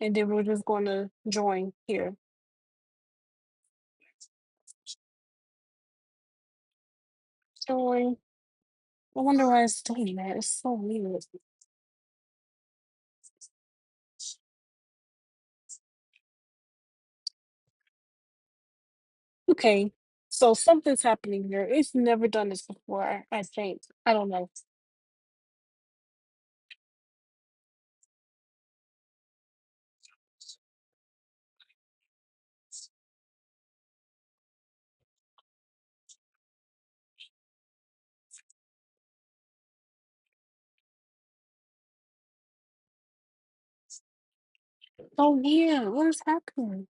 And then we're just gonna join here. Join. I wonder why it's doing that. It's so weird. Okay, so something's happening here. It's never done this before, I think. I don't know. Oh yeah, what is happening?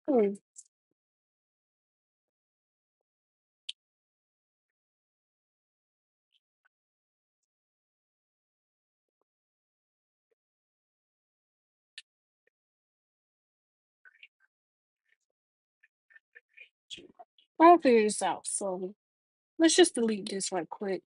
Hmm. I'll figure this out. So let's just delete this right quick.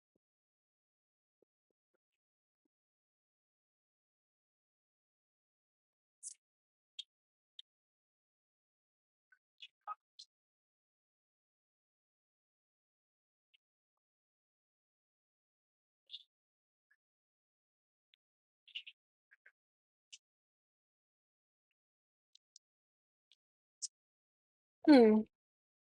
Hmm.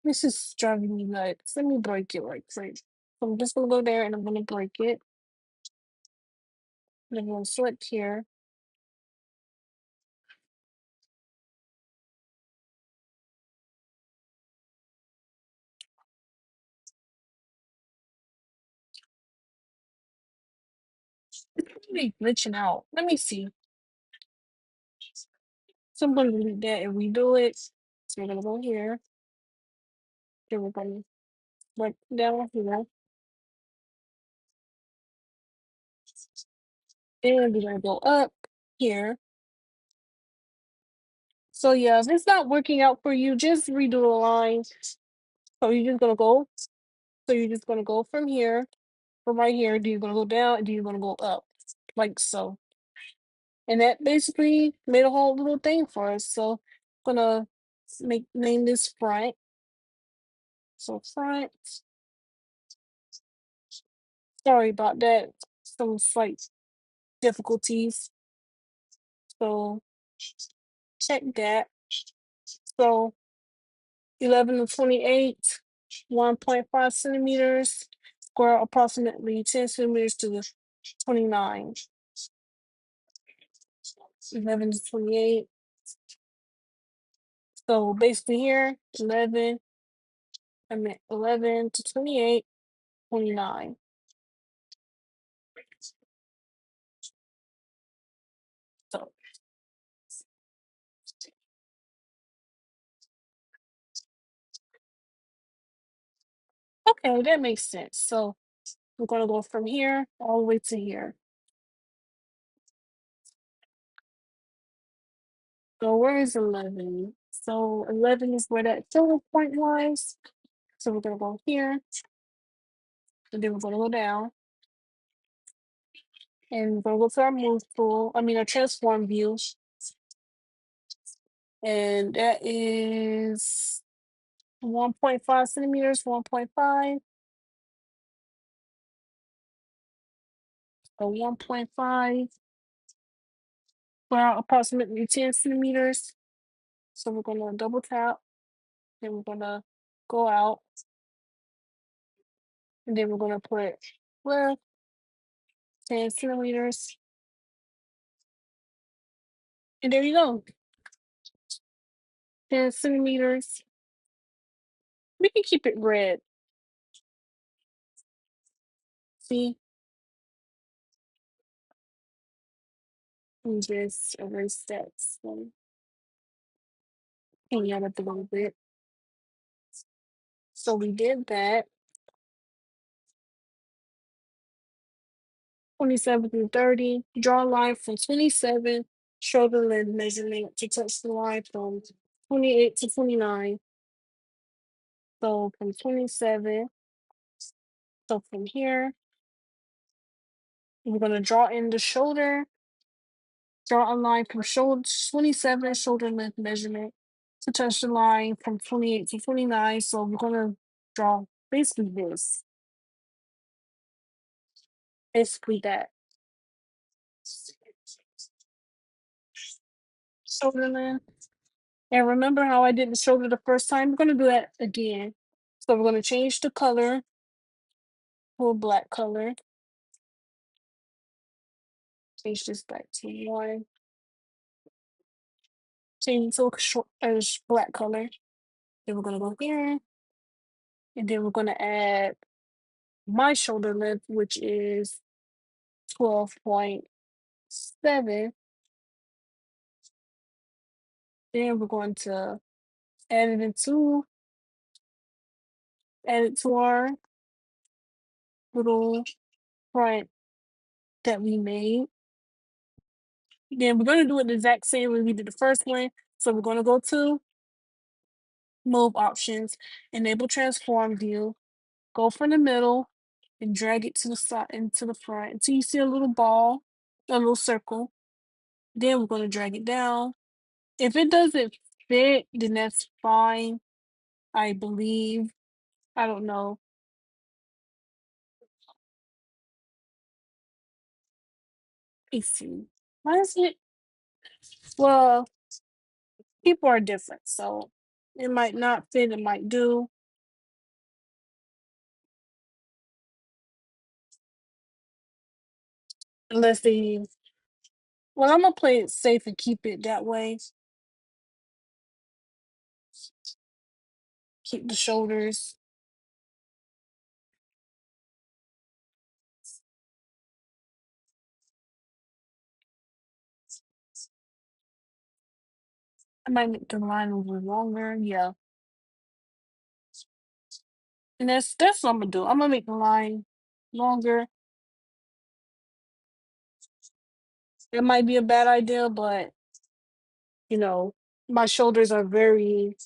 This is driving me nuts. Let me break it right quick. So I'm just gonna go there and I'm gonna break it. Then I'm gonna select here. It's really glitching out. Let me see. So I'm gonna delete that and redo it. So we're gonna go here. Then we're gonna right down here. Then we're gonna go up here. So yeah, if it's not working out for you, just redo the line. So you're just gonna go. So you're just gonna go from here, from right here. Then you're gonna go down, and then you're gonna go up, like so. And that basically made a whole little thing for us. So I'm gonna make name this front. So front. Sorry about that. Some slight difficulties. So check that. So 11 to 28, 1.5 centimeters, square approximately 10 centimeters to the 29. 11 to 28. So basically here, 11 to 28, 29. So, okay, that makes sense. So we're going to go from here all the way to here. So where is 11? So 11 is where that focal point was. So we're going to go here, and then we're going to go down. And we're going to go to our move tool, our transform view. And that is 1.5 centimeters, 1.5. So 1.5 for approximately 10 centimeters. So we're gonna double tap, then we're gonna go out, and then we're gonna put left 10 centimeters. And there you go. 10 centimeters. We can keep it red. See? And just erase that. So clean that up a little bit. So we did that. 27 through 30. Draw a line from 27 shoulder length measurement to touch the line from 28 to 29. So from 27, so from here, we're going to draw in the shoulder, draw a line from shoulder 27 shoulder length measurement to touch the line from 28 to 29. So we're going to draw basically this, basically that. Shoulder length. And remember how I did the shoulder the first time? We're going to do that again. So we're going to change the color to a black color. Change this back to one. Change it to a short, black color. Then we're going to go here. And then we're going to add my shoulder length, which is 12.7. Then we're going to add it into, add it to our little front that we made. Then we're going to do it the exact same way we did the first one. So we're going to go to move options, enable transform view, go from the middle and drag it to the side into the front until you see a little ball, a little circle. Then we're going to drag it down. If it doesn't fit, then that's fine. I believe. I don't know. Let's see. Why is it? Well, people are different, so it might not fit, it might do. Unless they, well, I'm gonna play it safe and keep it that way. Keep the shoulders. I might make the line a little longer. Yeah. And that's what I'm gonna do. I'm gonna make the line longer. It might be a bad idea, but you know, my shoulders are very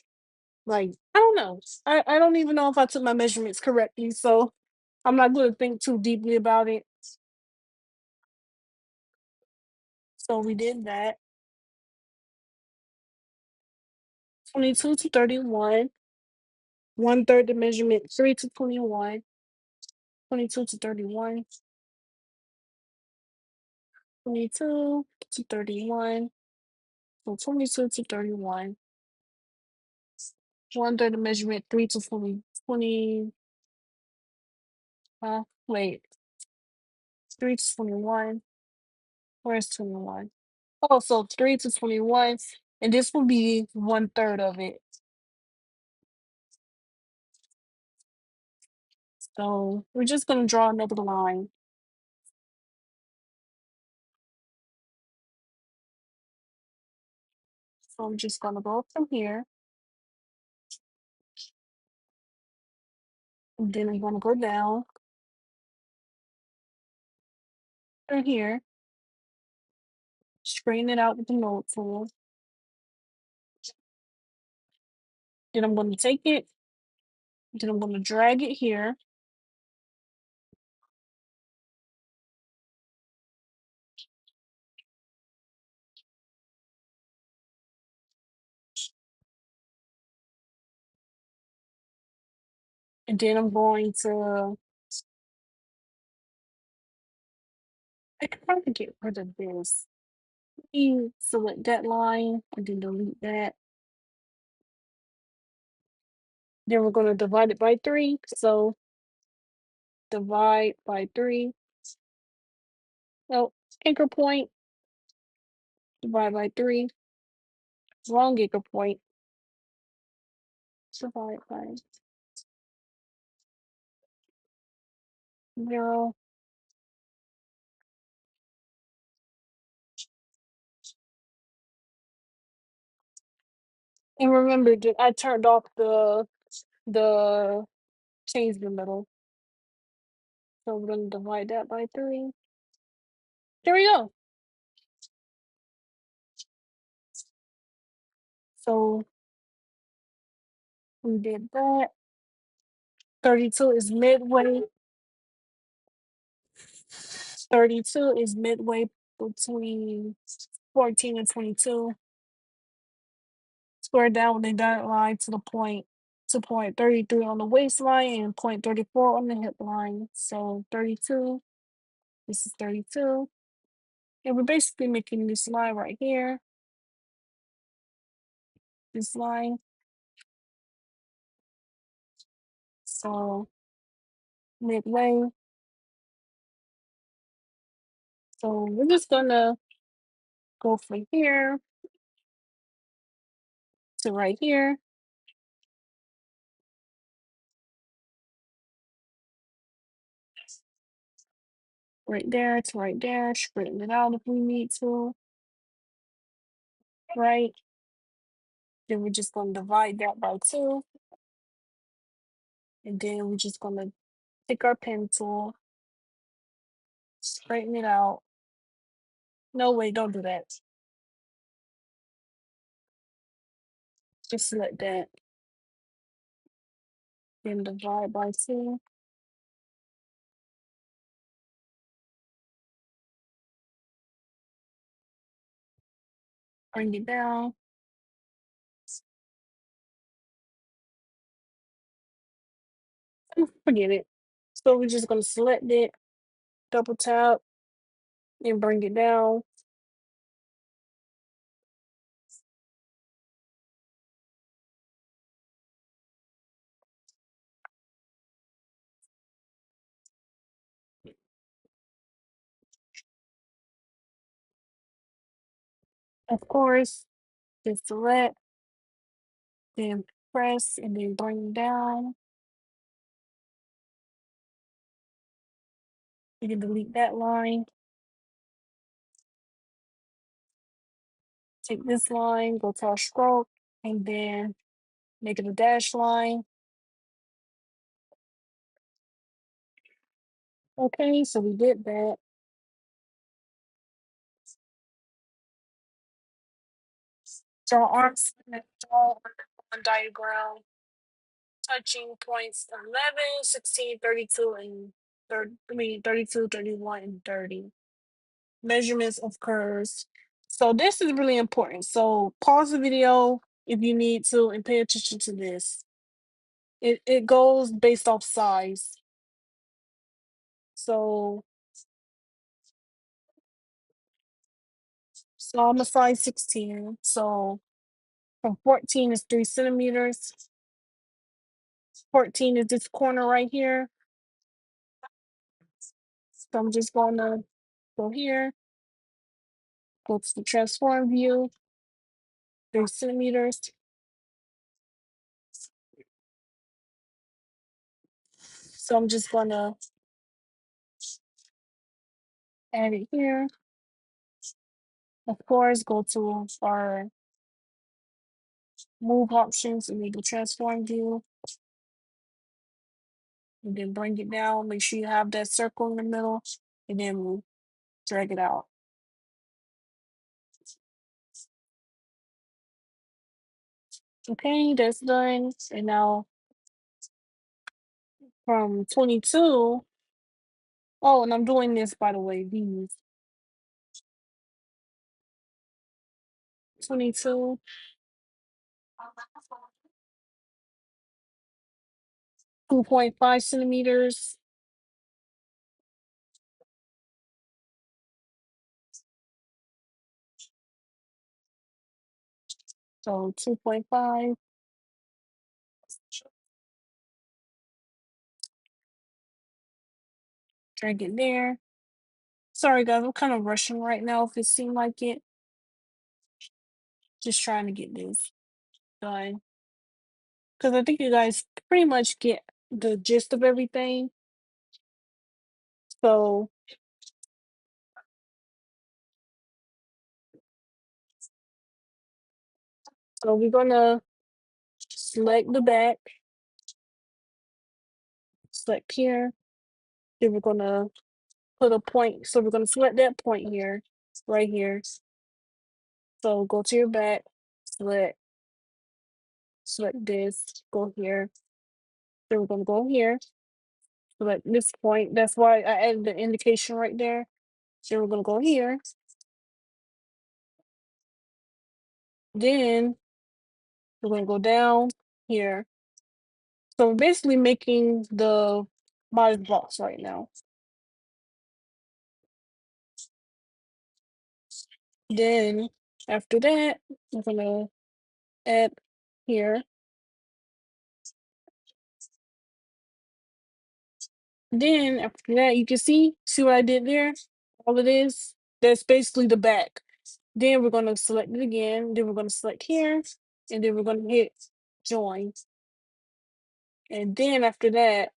like I don't know. I don't even know if I took my measurements correctly, so I'm not gonna think too deeply about it. So we did that. 22 to 31. One third the measurement, 3 to 21. 22 to 31. 22 to 31. So 22 to 31. One third the measurement, 3 to 20. 20. Wait. 3 to 21. Where's 21? Oh, so 3 to 21. And this will be one third of it. So we're just going to draw another line. So I'm just going to go from here. And then I'm going to go down from here. Straighten it out with the node tool. Then I'm going to take it. Then I'm going to drag it here. And then I'm going to, I can probably get rid of this. You select that line and then delete that. Then we're going to divide it by 3. So divide by 3. Oh, anchor point, divide by 3. Wrong anchor point. Divide by 0. And remember that I turned off the change the middle. So we're going to divide that by 3. There we go. So we did that. 32 is midway. 32 is midway between 14 and 22. Square down with a dotted line to the point to point 33 on the waistline and point 34 on the hip line. So 32, this is 32. And we're basically making this line right here. This line. So midway. So we're just gonna go from here to right here. Right there to right there. Straighten it out if we need to. Right. Then we're just gonna divide that by 2. And then we're just gonna take our pen tool, straighten it out. No, wait, don't do that. Just select that. Then divide by 2. Bring it down. Forget it. So we're just gonna select it, double tap, and bring it down. Of course, just select, then press, and then bring down. You can delete that line. Take this line, go to our stroke, and then make it a dash line. Okay, so we did that. Draw arms, draw on diagram, touching points 11, 16, 32, and 32, 31, and 30. Measurements of curves. So this is really important. So pause the video if you need to and pay attention to this. It goes based off size. So I'm a size 16. So from 14 is 3 centimeters. 14 is this corner right here. So I'm just gonna go here, go to the transform view, 3 centimeters. So I'm just gonna add it here. Of course, go to our move options, enable transform view, and then bring it down. Make sure you have that circle in the middle, and then we'll drag it out. Okay, that's done. And now from 22, oh, and I'm doing this by the way, these 22. 2.5 centimeters. So 2.5. Drag it there. Sorry guys, I'm kind of rushing right now if it seemed like it. Just trying to get this done. Because I think you guys pretty much get the gist of everything. So we're gonna select the back, select here. Then we're gonna put a point. So we're gonna select that point here, right here. So go to your back, select this, go here. Then we're gonna go here, select this point. That's why I added the indication right there. Then we're gonna go here. Then we're gonna go down here. So we're basically making the body blocks right now. Then after that, we're gonna add here. Then after that, you can see what I did there? All it is, that's basically the back. Then we're gonna select it again. Then we're gonna select here, and then we're gonna hit join. And then after that,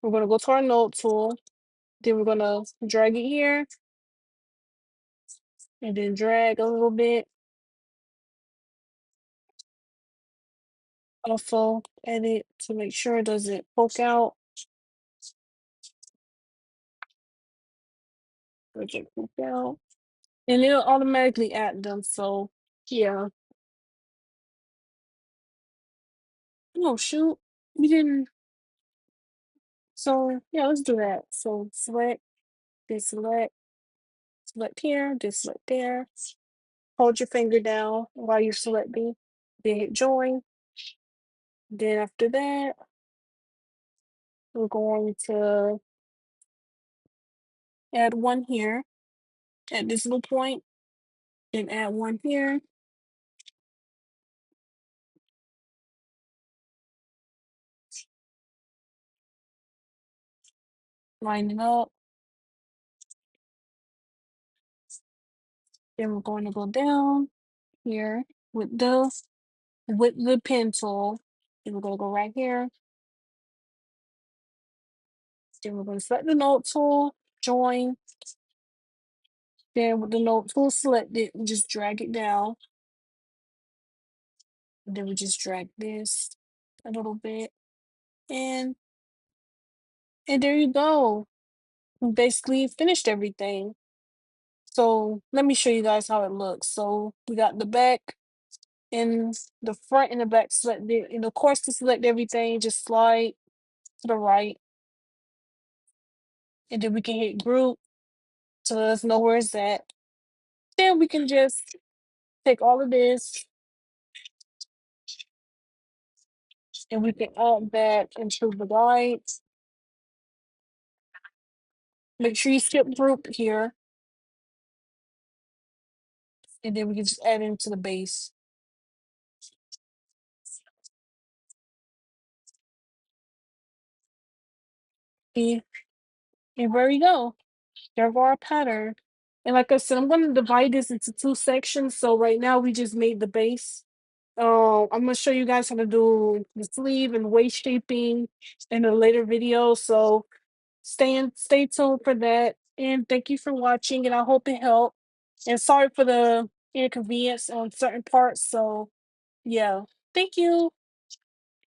we're gonna go to our node tool. Then we're gonna drag it here, and then drag a little bit. Also edit to make sure it doesn't poke out. Doesn't poke out. And it'll automatically add them. So yeah. Oh shoot. We didn't. So yeah, let's do that. So select, then select here, then select there. Hold your finger down while you're selecting. Then hit join. Then after that, we're going to add one here at this little point. Then add one here. Line it up. Then we're going to go down here with the pencil. Then we're gonna go right here. Then we're gonna select the node tool, join. Then with the node tool selected, we just drag it down. And then we just drag this a little bit. And there you go. We basically finished everything. So let me show you guys how it looks. So we got the back and the front and the back selected. And of course, to select everything, just slide to the right. And then we can hit group to let us know where it's at. Then we can just take all of this and we can add that into the guide. Make sure you skip group here. And then we can just add it into the base. And, there we go. There go our pattern. And like I said, I'm going to divide this into two sections. So right now we just made the base. I'm gonna show you guys how to do the sleeve and waist shaping in a later video. So stay tuned for that. And thank you for watching. And I hope it helped. And sorry for the inconvenience on certain parts. So yeah, thank you.